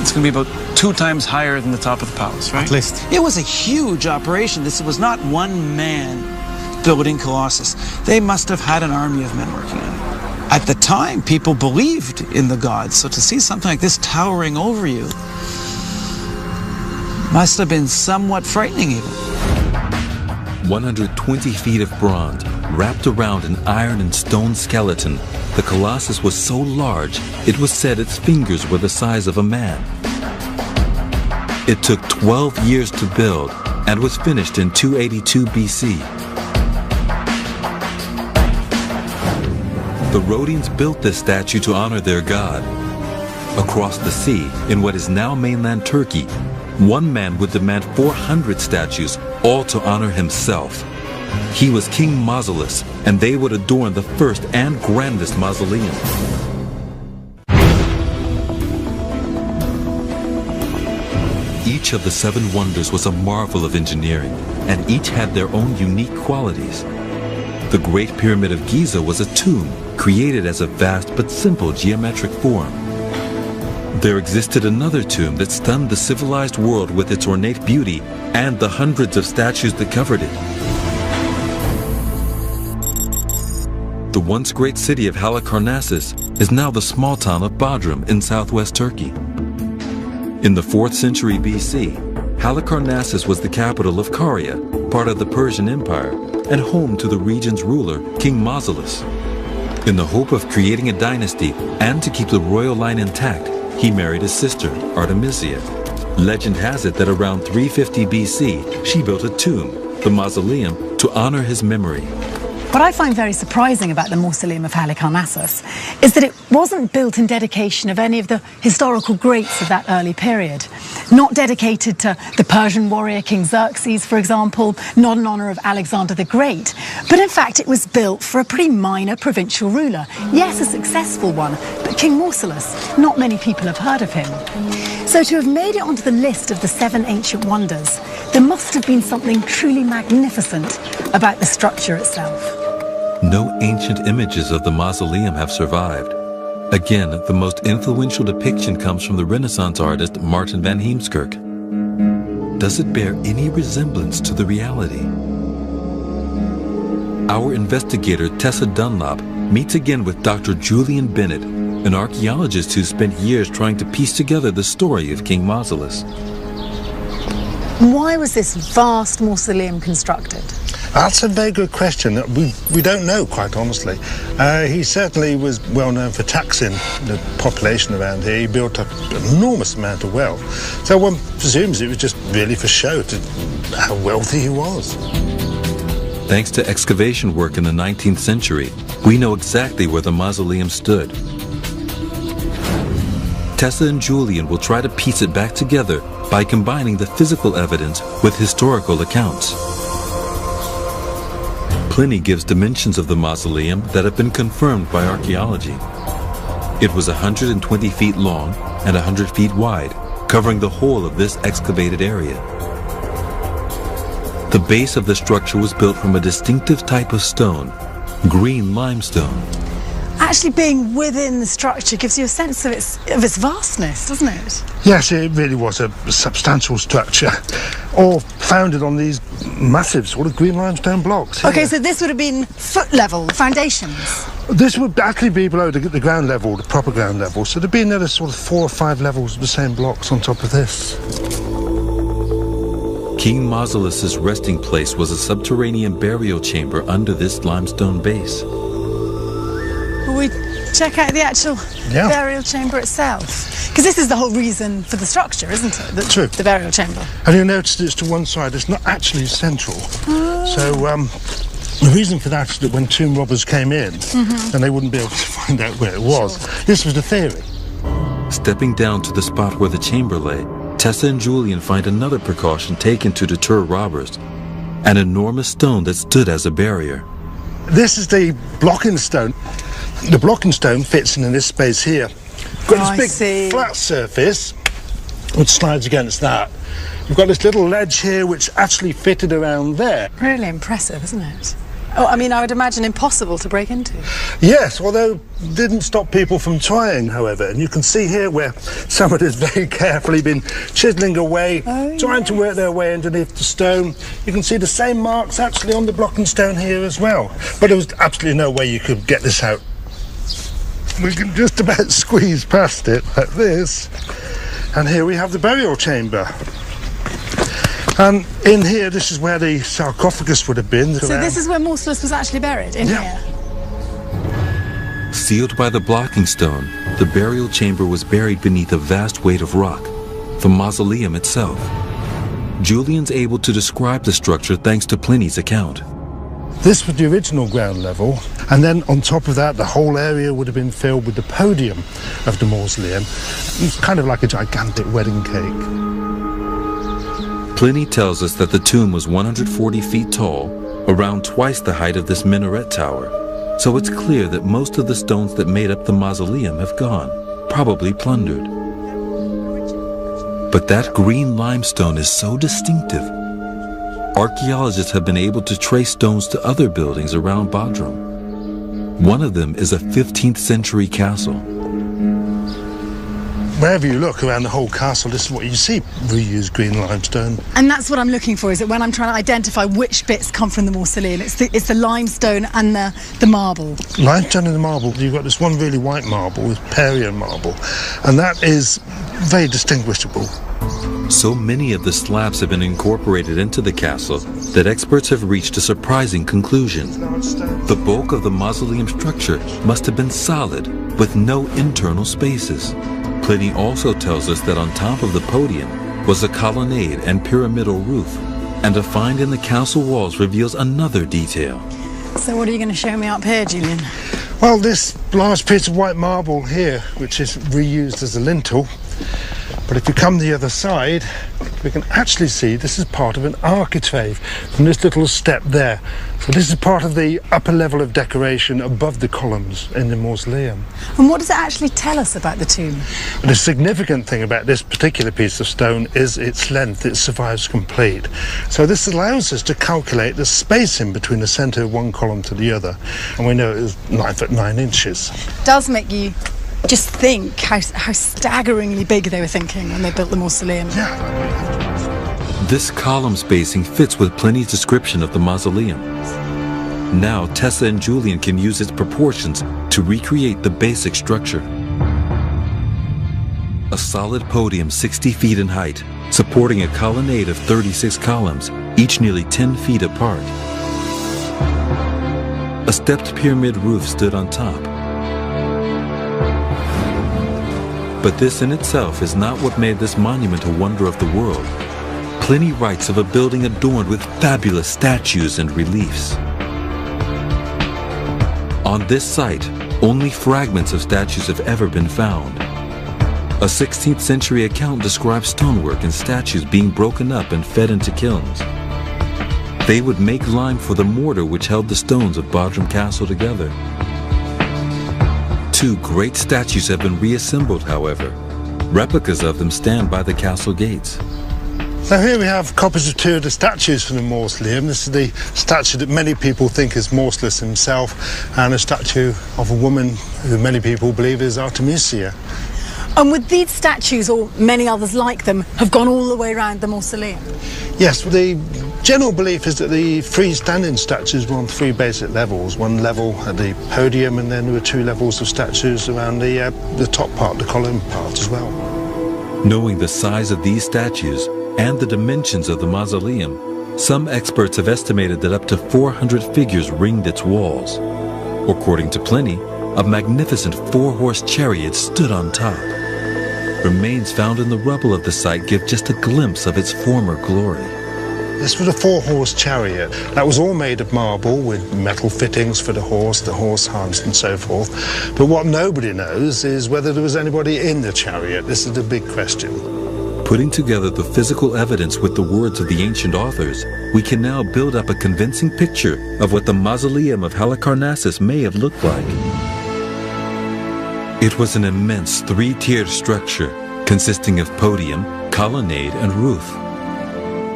It's going to be about 2 times higher than the top of the palace, right? At least. It was a huge operation. This was not one man building Colossus. They must have had an army of men working on it. At the time, people believed in the gods, so to see something like this towering over you must have been somewhat frightening even. 120 feet of bronze wrapped around an iron and stone skeleton, the Colossus was so large it was said its fingers were the size of a man. It took 12 years to build and was finished in 282 BC. The Rhodians built this statue to honor their god. Across the sea, in what is now mainland Turkey, one man would demand 400 statues, all to honor himself. He was King Mausolus, and they would adorn the first and grandest mausoleum. Each of the 7 wonders was a marvel of engineering, and each had their own unique qualities. The Great Pyramid of Giza was a tomb created as a vast but simple geometric form. There existed another tomb that stunned the civilized world with its ornate beauty and the hundreds of statues that covered it. The once great city of Halicarnassus is now the small town of Bodrum in southwest Turkey. In the 4th century BC, Halicarnassus was the capital of Caria, part of the Persian Empire, and home to the region's ruler, King Mausolus. In the hope of creating a dynasty and to keep the royal line intact, he married his sister, Artemisia. Legend has it that around 350 BC, she built a tomb, the mausoleum, to honor his memory. What I find very surprising about the mausoleum of Halicarnassus is that it wasn't built in dedication of any of the historical greats of that early period. Not dedicated to the Persian warrior King Xerxes, for example, not in honor of Alexander the Great, but in fact it was built for a pretty minor provincial ruler. Yes, a successful one, but King Mausolus, not many people have heard of him. So to have made it onto the list of the 7 ancient wonders, there must have been something truly magnificent about the structure itself. No ancient images of the mausoleum have survived. Again, the most influential depiction comes from the Renaissance artist Martin van Heemskerk. Does it bear any resemblance to the reality? Our investigator Tessa Dunlop meets again with Dr. Julian Bennett, an archaeologist who spent years trying to piece together the story of King Mausolus. Why was this vast mausoleum constructed? That's a very good question. We don't know, quite honestly. He certainly was well known for taxing the population around here. He built up an enormous amount of wealth. So one presumes it was just really for show, to how wealthy he was. Thanks to excavation work in the 19th century, we know exactly where the mausoleum stood. Tessa and Julian will try to piece it back together by combining the physical evidence with historical accounts. Pliny gives dimensions of the mausoleum that have been confirmed by archaeology. It was 120 feet long and 100 feet wide, covering the whole of this excavated area. The base of the structure was built from a distinctive type of stone, green limestone. Actually being within the structure gives you a sense of its vastness, doesn't it? Yes, it really was a substantial structure, all founded on these massive sort of green limestone blocks. Okay, here. so this would have been foot level foundations. This would actually be below the ground level, the proper ground level, so there'd be another sort of 4 or 5 levels of the same blocks on top of this. King Mausolus's resting place was a subterranean burial chamber under this limestone base. Will we check out the actual burial chamber itself? Because this is the whole reason for the structure, isn't it? True. The burial chamber. And you'll notice it's to one side, it's not actually central. Oh. So the reason for that is that when tomb robbers came in, then they wouldn't be able to find out where it was. Sure. This was the theory. Stepping down to the spot where the chamber lay, Tessa and Julian find another precaution taken to deter robbers, an enormous stone that stood as a barrier. This is the blocking stone. The blocking stone fits in this space here. Got this big flat surface which slides against that. We've got this little ledge here which actually fitted around there. Really impressive, isn't it? Oh, I mean, I would imagine impossible to break into. Yes, although didn't stop people from trying, however. And you can see here where somebody has very carefully been chiselling away, trying to work their way underneath the stone. You can see the same marks actually on the blocking stone here as well. But there was absolutely no way you could get this out. We can just about squeeze past it like this. And here we have the burial chamber. And in here, this is where the sarcophagus would have been. So this is where Mausolus was actually buried, in here? Sealed by the blocking stone, the burial chamber was buried beneath a vast weight of rock, the mausoleum itself. Julian's able to describe the structure thanks to Pliny's account. This was the original ground level, and then on top of that, the whole area would have been filled with the podium of the mausoleum. It's kind of like a gigantic wedding cake. Pliny tells us that the tomb was 140 feet tall, around twice the height of this minaret tower. So it's clear that most of the stones that made up the mausoleum have gone, probably plundered. But that green limestone is so distinctive. Archaeologists have been able to trace stones to other buildings around Bodrum. One of them is a 15th century castle. Wherever you look around the whole castle, this is what you see, reused green limestone. And that's what I'm looking for, is that when I'm trying to identify which bits come from the mausoleum, it's the limestone and the marble. Limestone and the marble, you've got this one really white marble, with Parian marble, and that is very distinguishable. So many of the slabs have been incorporated into the castle that experts have reached a surprising conclusion. The bulk of the mausoleum structure must have been solid, with no internal spaces. Pliny also tells us that on top of the podium was a colonnade and pyramidal roof, and a find in the castle walls reveals another detail. So what are you going to show me up here, Julian? Well, this large piece of white marble here, which is reused as a lintel, but if you come the other side, we can actually see this is part of an architrave from this little step there. So this is part of the upper level of decoration above the columns in the mausoleum. And what does it actually tell us about the tomb? The significant thing about this particular piece of stone is its length. It survives complete. So this allows us to calculate the spacing between the centre of one column to the other. And we know it was 9 foot 9 inches. It does make you just think how staggeringly big they were thinking when they built the mausoleum. This column spacing fits with Pliny's description of the mausoleum. Now Tessa and Julian can use its proportions to recreate the basic structure. A solid podium 60 feet in height, supporting a colonnade of 36 columns, each nearly 10 feet apart. A stepped pyramid roof stood on top. But this in itself is not what made this monument a wonder of the world. Pliny writes of a building adorned with fabulous statues and reliefs. On this site, only fragments of statues have ever been found. A 16th century account describes stonework and statues being broken up and fed into kilns. They would make lime for the mortar which held the stones of Bodrum Castle together. 2 great statues have been reassembled, however. Replicas of them stand by the castle gates. So here we have copies of 2 of the statues from the mausoleum. This is the statue that many people think is Mausolus himself, and a statue of a woman who many people believe is Artemisia. And would these statues, or many others like them, have gone all the way around the mausoleum? Yes, the general belief is that the freestanding statues were on 3 basic levels. One level at the podium, and then there were 2 levels of statues around the top part, the column part as well. Knowing the size of these statues and the dimensions of the mausoleum, some experts have estimated that up to 400 figures ringed its walls. According to Pliny, a magnificent 4-horse chariot stood on top. Remains found in the rubble of the site give just a glimpse of its former glory. This was a 4-horse chariot. That was all made of marble with metal fittings for the horse harness and so forth. But what nobody knows is whether there was anybody in the chariot. This is the big question. Putting together the physical evidence with the words of the ancient authors, we can now build up a convincing picture of what the mausoleum of Halicarnassus may have looked like. It was an immense three-tiered structure consisting of podium, colonnade, and roof.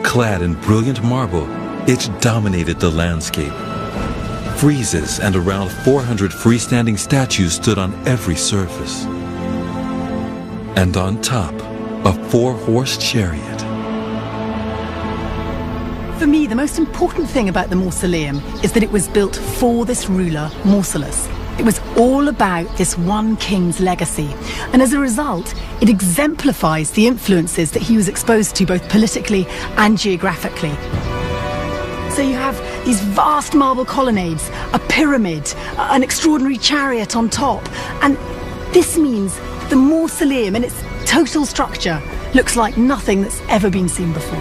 Clad in brilliant marble, it dominated the landscape. Friezes and around 400 freestanding statues stood on every surface. And on top, a four-horse chariot. For me, the most important thing about the mausoleum is that it was built for this ruler, Mausolus. It was all about this one king's legacy, and as a result, it exemplifies the influences that he was exposed to both politically and geographically. So you have these vast marble colonnades, a pyramid, an extraordinary chariot on top, and this means the mausoleum in its total structure looks like nothing that's ever been seen before.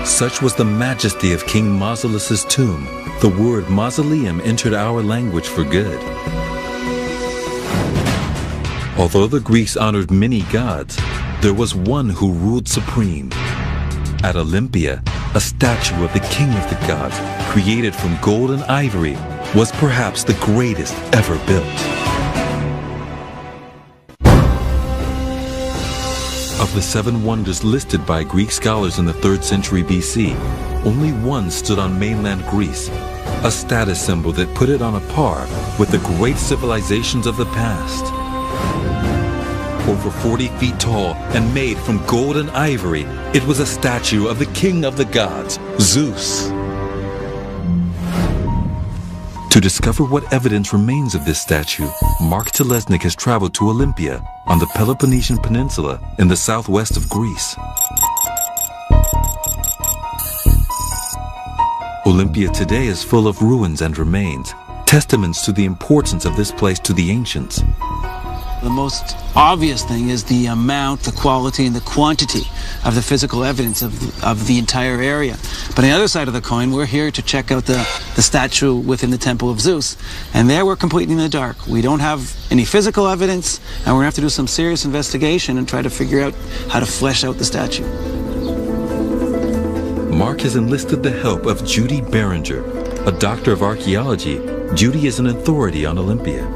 Such was the majesty of King Mausolus's tomb. The word mausoleum entered our language for good. Although the Greeks honored many gods, there was one who ruled supreme. At Olympia, a statue of the king of the gods, created from gold and ivory, was perhaps the greatest ever built. Of the 7 wonders listed by Greek scholars in the 3rd century BC, only one stood on mainland Greece, a status symbol that put it on a par with the great civilizations of the past. Over 40 feet tall and made from gold and ivory, it was a statue of the king of the gods, Zeus. To discover what evidence remains of this statue, Mark Telesnik has traveled to Olympia on the Peloponnesian Peninsula in the southwest of Greece. Olympia today is full of ruins and remains, testaments to the importance of this place to the ancients. The most obvious thing is the amount, the quality, and the quantity of the physical evidence of the entire area. But on the other side of the coin, we're here to check out the statue within the Temple of Zeus. And there we're completely in the dark. We don't have any physical evidence, and we're going to have to do some serious investigation and try to figure out how to flesh out the statue. Mark has enlisted the help of Judy Berenger, a doctor of archaeology. Judy is an authority on Olympia.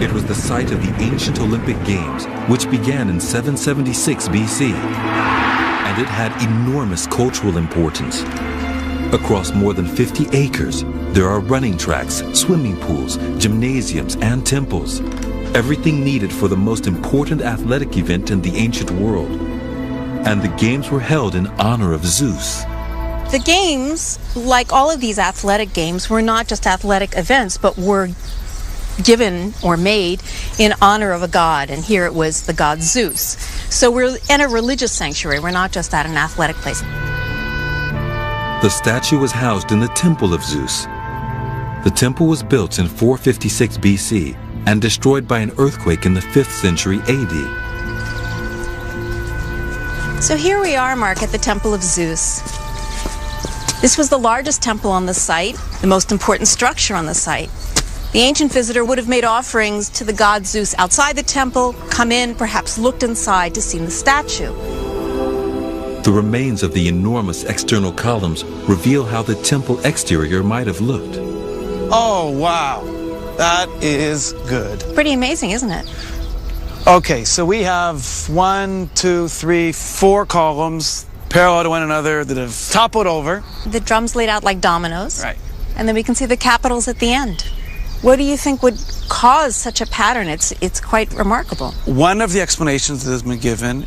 It was the site of the ancient Olympic Games, which began in 776 BC, and it had enormous cultural importance. Across more than 50 acres, there are running tracks, swimming pools, gymnasiums, and temples. Everything needed for the most important athletic event in the ancient world. And the games were held in honor of Zeus. The games, like all of these athletic games, were not just athletic events, but were given or made in honor of a god, and here it was the god Zeus. So we're in a religious sanctuary, we're not just at an athletic place. The statue was housed in the Temple of Zeus. The temple was built in 456 BC and destroyed by an earthquake in the 5th century AD. So here we are, Mark, at the Temple of Zeus. This was the largest temple on the site, the most important structure on the site. The ancient visitor would have made offerings to the god Zeus outside the temple, come in, perhaps looked inside to see the statue. The remains of the enormous external columns reveal how the temple exterior might have looked. Oh, wow. That is good. Pretty amazing, isn't it? Okay, so we have 1, 2, 3, 4 columns parallel to one another that have toppled over. The drums laid out like dominoes. Right. And then we can see the capitals at the end. What do you think would cause such a pattern? It's quite remarkable. One of the explanations that has been given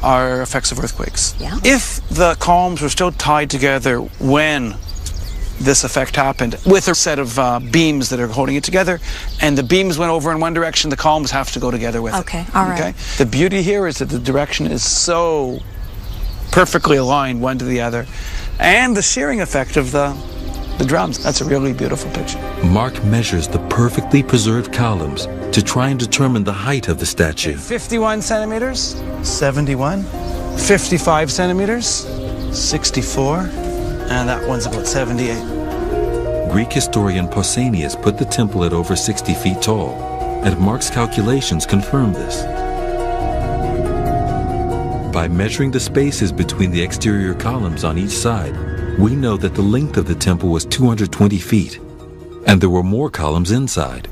are effects of earthquakes. Yeah. If the columns were still tied together when this effect happened, with a set of beams that are holding it together, and the beams went over in one direction, the columns have to go together with it. Okay, all right. Okay? The beauty here is that the direction is so perfectly aligned one to the other, and the shearing effect of the drums. That's a really beautiful picture. Mark measures the perfectly preserved columns to try and determine the height of the statue. 51 centimeters, 71, 55 centimeters, 64, and that one's about 78. Greek historian Pausanias put the temple at over 60 feet tall, and Mark's calculations confirm this. By measuring the spaces between the exterior columns on each side, we know that the length of the temple was 220 feet, and there were more columns inside.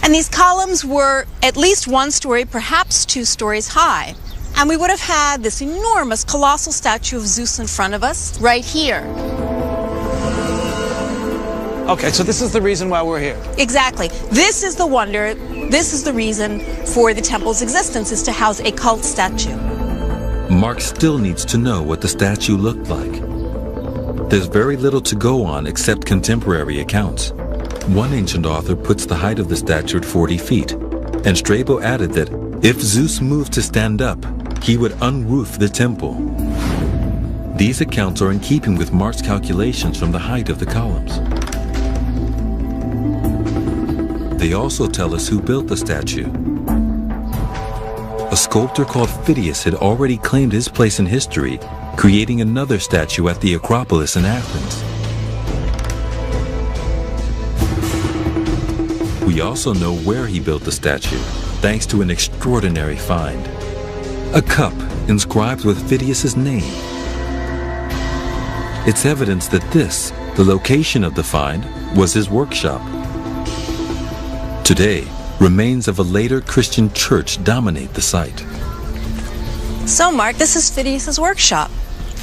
And these columns were at least 1 story, perhaps 2 stories high. And we would have had this enormous, colossal statue of Zeus in front of us, right here. Okay, so this is the reason why we're here. Exactly. This is the wonder, this is the reason for the temple's existence, is to house a cult statue. Mark still needs to know what the statue looked like. There's very little to go on except contemporary accounts. One ancient author puts the height of the statue at 40 feet, and Strabo added that if Zeus moved to stand up, he would unroof the temple. These accounts are in keeping with Mark's calculations from the height of the columns. They also tell us who built the statue. A sculptor called Phidias had already claimed his place in history, creating another statue at the Acropolis in Athens. We also know where he built the statue, thanks to an extraordinary find. A cup inscribed with Phidias' name. It's evidence that this, the location of the find, was his workshop. Today, remains of a later Christian church dominate the site. So, Mark, this is Phidias' workshop.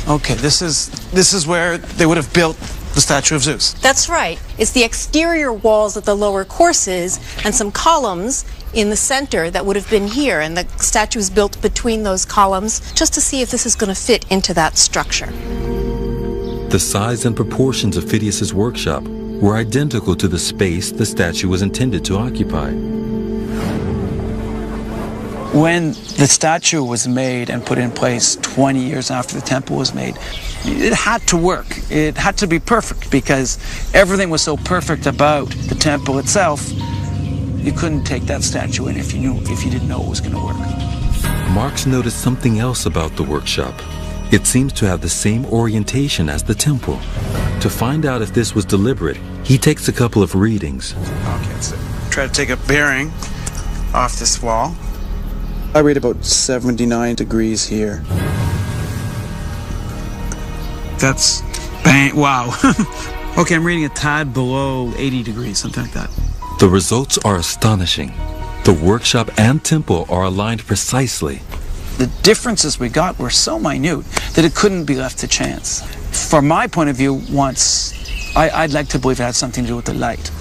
Okay, this is where they would have built the statue of Zeus. That's right. It's the exterior walls at the lower courses and some columns in the center that would have been here, and the statue is built between those columns just to see if this is going to fit into that structure. The size and proportions of Phidias' workshop were identical to the space the statue was intended to occupy. When the statue was made and put in place 20 years after the temple was made, it had to work. It had to be perfect because everything was so perfect about the temple itself. You couldn't take that statue in if you didn't know it was going to work. Marx noticed something else about the workshop. It seems to have the same orientation as the temple. To find out if this was deliberate, he takes a couple of readings. Okay, so try to take a bearing off this wall. I read about 79 degrees here. That's bang, wow. Okay, I'm reading a tad below 80 degrees, something like that. The results are astonishing. The workshop and temple are aligned precisely. The differences we got were so minute that it couldn't be left to chance. From my point of view, I'd like to believe it had something to do with the light.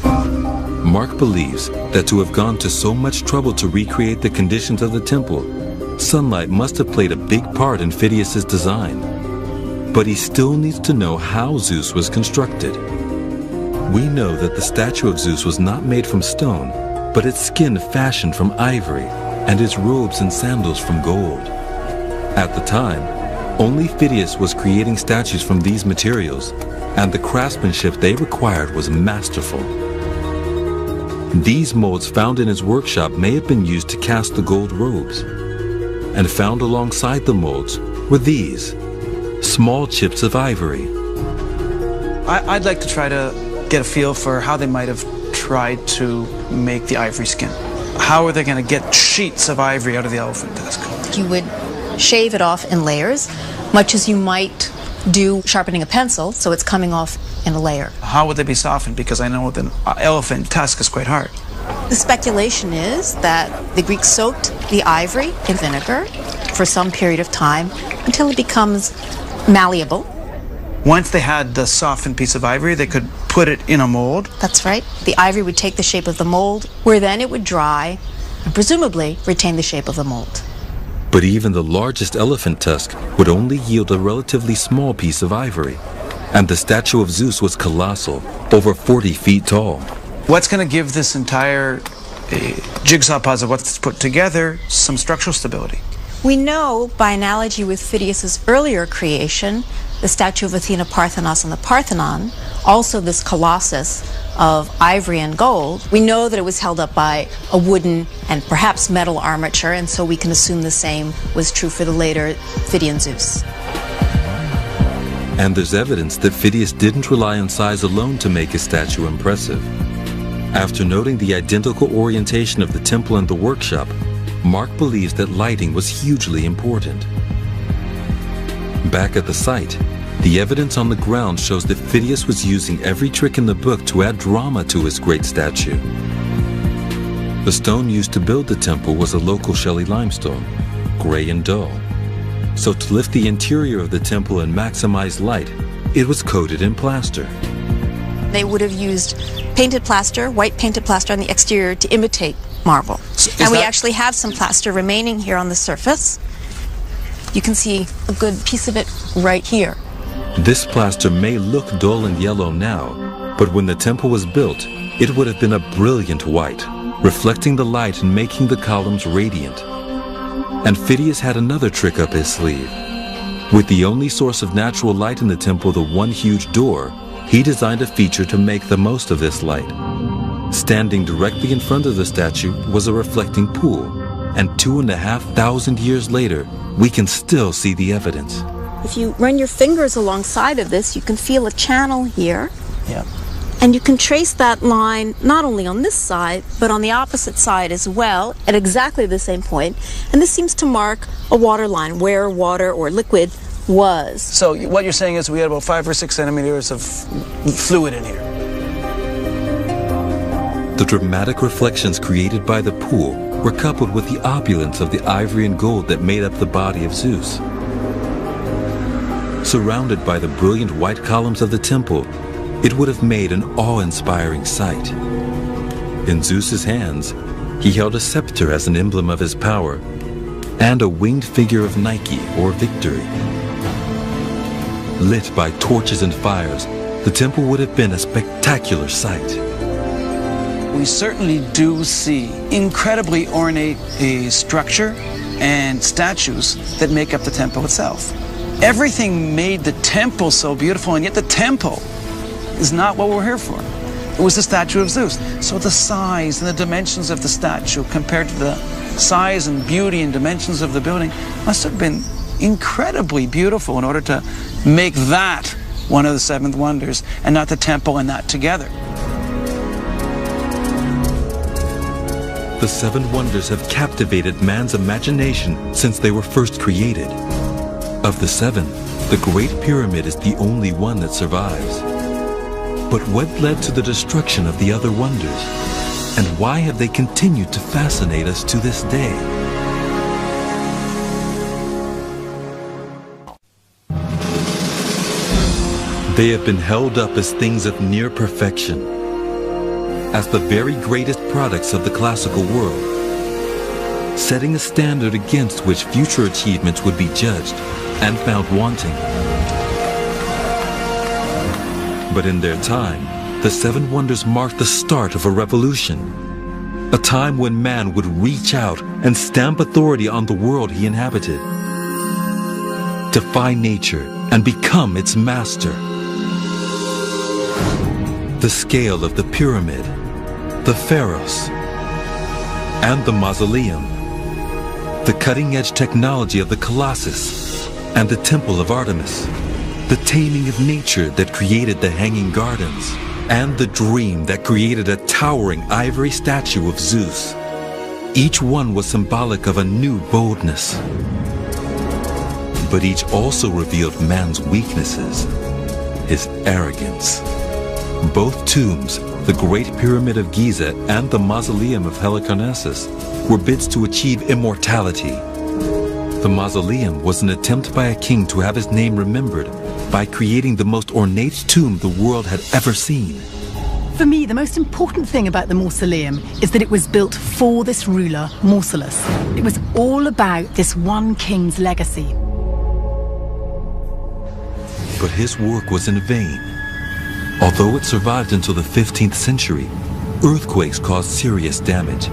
Mark believes that to have gone to so much trouble to recreate the conditions of the temple, sunlight must have played a big part in Phidias' design. But he still needs to know how Zeus was constructed. We know that the statue of Zeus was not made from stone, but its skin fashioned from ivory, and his robes and sandals from gold. At the time, only Phidias was creating statues from these materials, and the craftsmanship they required was masterful. These molds found in his workshop may have been used to cast the gold robes. And found alongside the molds were these, small chips of ivory. I'd like to try to get a feel for how they might have tried to make the ivory skin. How are they going to get sheets of ivory out of the elephant tusk? You would shave it off in layers, much as you might do sharpening a pencil, so it's coming off in a layer. How would they be softened? Because I know the elephant tusk is quite hard. The speculation is that the Greeks soaked the ivory in vinegar for some period of time until it becomes malleable. Once they had the softened piece of ivory, they could put it in a mold. That's right. The ivory would take the shape of the mold, where then it would dry and presumably retain the shape of the mold. But even the largest elephant tusk would only yield a relatively small piece of ivory. And the statue of Zeus was colossal, over 40 feet tall. What's going to give this entire jigsaw puzzle, what's put together, some structural stability? We know, by analogy with Phidias' earlier creation, the statue of Athena Parthenos on the Parthenon, also this colossus of ivory and gold, we know that it was held up by a wooden and perhaps metal armature, and so we can assume the same was true for the later Phidian Zeus. And there's evidence that Phidias didn't rely on size alone to make his statue impressive. After noting the identical orientation of the temple and the workshop, Mark believes that lighting was hugely important. Back at the site, the evidence on the ground shows that Phidias was using every trick in the book to add drama to his great statue. The stone used to build the temple was a local Shelly limestone, gray and dull. So to lift the interior of the temple and maximize light, it was coated in plaster. They would have used painted plaster, white painted plaster on the exterior to imitate marble. And we actually have some plaster remaining here on the surface. You can see a good piece of it right here. This plaster may look dull and yellow now, but when the temple was built, it would have been a brilliant white, reflecting the light and making the columns radiant. And Phidias had another trick up his sleeve. With the only source of natural light in the temple, the one huge door, he designed a feature to make the most of this light. Standing directly in front of the statue was a reflecting pool, and 2,500 years later, we can still see the evidence. If you run your fingers alongside of this, you can feel a channel here. Yeah. And you can trace that line not only on this side, but on the opposite side as well, at exactly the same point. And this seems to mark a water line, where water or liquid was. So what you're saying is we had about 5 or 6 centimeters of fluid in here. The dramatic reflections created by the pool were coupled with the opulence of the ivory and gold that made up the body of Zeus. Surrounded by the brilliant white columns of the temple, it would have made an awe-inspiring sight. In Zeus's hands, he held a scepter as an emblem of his power, and a winged figure of Nike or victory. Lit by torches and fires, the temple would have been a spectacular sight. We certainly do see incredibly ornate structure and statues that make up the temple itself. Everything made the temple so beautiful, and yet the temple is not what we're here for. It was the statue of Zeus. So the size and the dimensions of the statue compared to the size and beauty and dimensions of the building must have been incredibly beautiful in order to make that one of the 7 wonders and not the temple and that together. The 7 wonders have captivated man's imagination since they were first created. Of the 7, the Great Pyramid is the only one that survives. But what led to the destruction of the other wonders? And why have they continued to fascinate us to this day? They have been held up as things of near perfection, as the very greatest products of the classical world, setting a standard against which future achievements would be judged and found wanting. But in their time, the 7 wonders marked the start of a revolution, a time when man would reach out and stamp authority on the world he inhabited, defy nature and become its master. The scale of the pyramid, the Pharos, and the mausoleum, the cutting-edge technology of the Colossus and the Temple of Artemis, the taming of nature that created the Hanging Gardens, and the dream that created a towering ivory statue of Zeus. Each one was symbolic of a new boldness. But each also revealed man's weaknesses, his arrogance. Both tombs, the Great Pyramid of Giza and the Mausoleum of Halicarnassus, were bids to achieve immortality. The mausoleum was an attempt by a king to have his name remembered by creating the most ornate tomb the world had ever seen. For me, the most important thing about the mausoleum is that it was built for this ruler, Mausolus. It was all about this one king's legacy. But his work was in vain. Although it survived until the 15th century, earthquakes caused serious damage,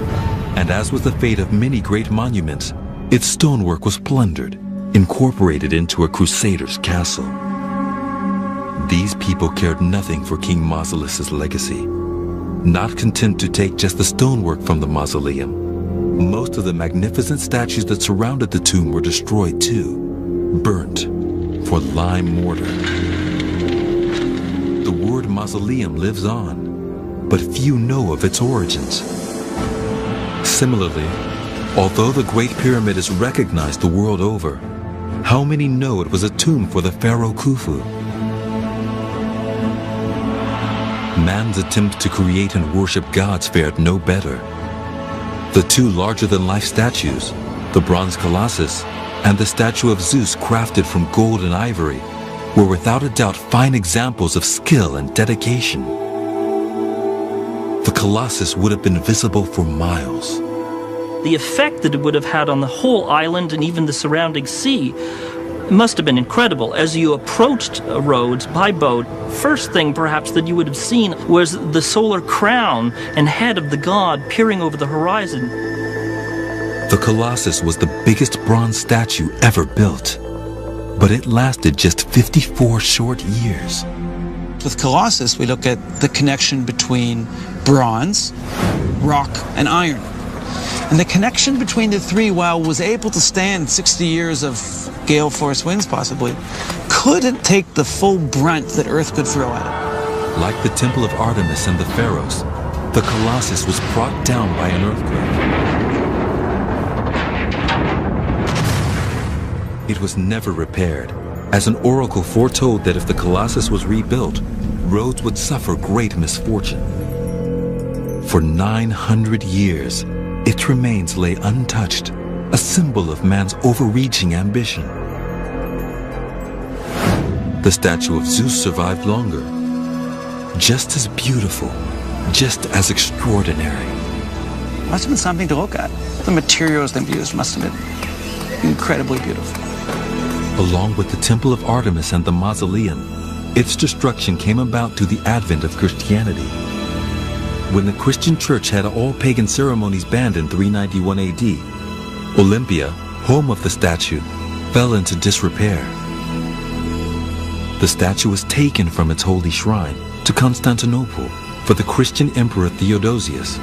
and as with the fate of many great monuments, its stonework was plundered, incorporated into a crusader's castle. These people cared nothing for King Mausolus's legacy. Not content to take just the stonework from the mausoleum, most of the magnificent statues that surrounded the tomb were destroyed too, burnt for lime mortar. The word mausoleum lives on, but few know of its origins. Similarly, although the Great Pyramid is recognized the world over, how many know it was a tomb for the pharaoh Khufu? Man's attempt to create and worship gods fared no better. The two larger-than-life statues, the bronze Colossus and the statue of Zeus crafted from gold and ivory, were without a doubt fine examples of skill and dedication. The Colossus would have been visible for miles. The effect that it would have had on the whole island and even the surrounding sea must have been incredible. As you approached Rhodes by boat, first thing perhaps that you would have seen was the solar crown and head of the god peering over the horizon. The Colossus was the biggest bronze statue ever built, but it lasted just 54 short years. With Colossus, we look at the connection between bronze, rock, and iron. And the connection between the three, while was able to stand 60 years of gale force winds possibly, couldn't take the full brunt that Earth could throw at it. Like the Temple of Artemis and the pharaohs, the Colossus was brought down by an earthquake. It was never repaired, as an oracle foretold that if the Colossus was rebuilt, Rhodes would suffer great misfortune. For 900 years, its remains lay untouched, a symbol of man's overreaching ambition. The statue of Zeus survived longer, just as beautiful, just as extraordinary. Must have been something to look at. The materials they used must have been incredibly beautiful. Along with the Temple of Artemis and the Mausoleum, its destruction came about through the advent of Christianity. When the Christian church had all pagan ceremonies banned in 391 AD, Olympia, home of the statue, fell into disrepair. The statue was taken from its holy shrine to Constantinople for the Christian Emperor Theodosius.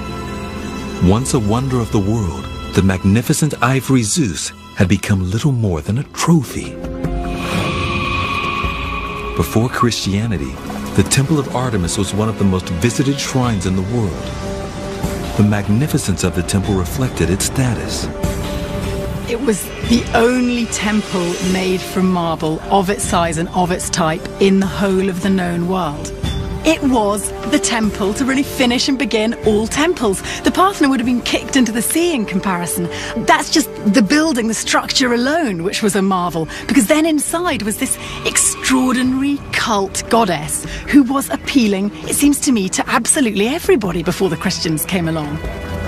Once a wonder of the world, the magnificent ivory Zeus had become little more than a trophy. Before Christianity, the Temple of Artemis was one of the most visited shrines in the world. The magnificence of the temple reflected its status. It was the only temple made from marble of its size and of its type in the whole of the known world. It was the temple to really finish and begin all temples. The Parthenon would have been kicked into the sea in comparison. That's just the building, the structure alone, which was a marvel, because then inside was this extraordinary cult goddess who was appealing, it seems to me, to absolutely everybody before the Christians came along.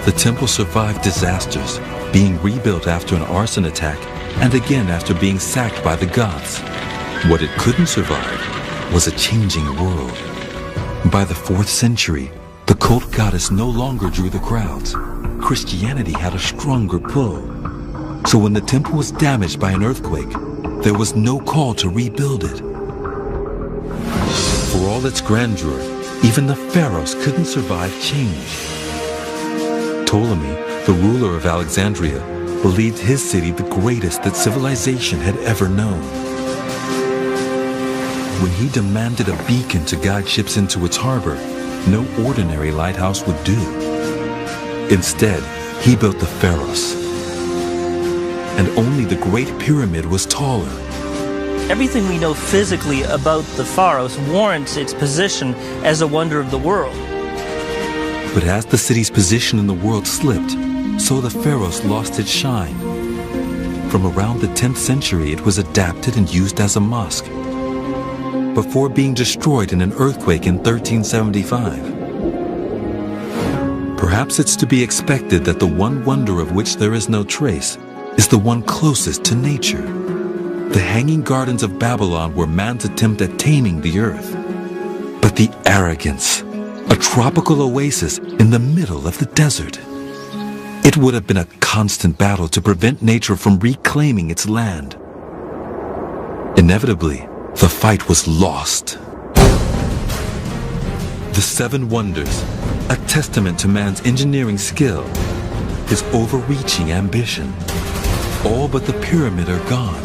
The temple survived disasters, being rebuilt after an arson attack and again after being sacked by the Goths. What it couldn't survive was a changing world. By the 4th century, the cult goddess no longer drew the crowds. Christianity had a stronger pull. So when the temple was damaged by an earthquake, there was no call to rebuild it. For all its grandeur, even the pharaohs couldn't survive change. Ptolemy, the ruler of Alexandria, believed his city the greatest that civilization had ever known. When he demanded a beacon to guide ships into its harbor, no ordinary lighthouse would do. Instead, he built the Pharos. And only the Great Pyramid was taller. Everything we know physically about the Pharos warrants its position as a wonder of the world. But as the city's position in the world slipped, so the Pharos lost its shine. From around the 10th century, it was adapted and used as a mosque, before being destroyed in an earthquake in 1375. Perhaps it's to be expected that the one wonder of which there is no trace is the one closest to nature. The Hanging Gardens of Babylon were man's attempt at taming the earth. But the arrogance, a tropical oasis in the middle of the desert. It would have been a constant battle to prevent nature from reclaiming its land. Inevitably, the fight was lost. The 7 Wonders, a testament to man's engineering skill, his overreaching ambition. All but the pyramid are gone.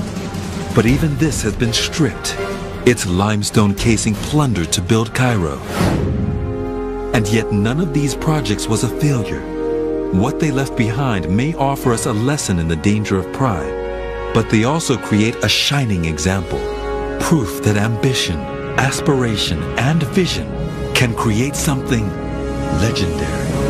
But even this has been stripped, its limestone casing plundered to build Cairo. And yet none of these projects was a failure. What they left behind may offer us a lesson in the danger of pride. But they also create a shining example, proof that ambition, aspiration, and vision can create something legendary.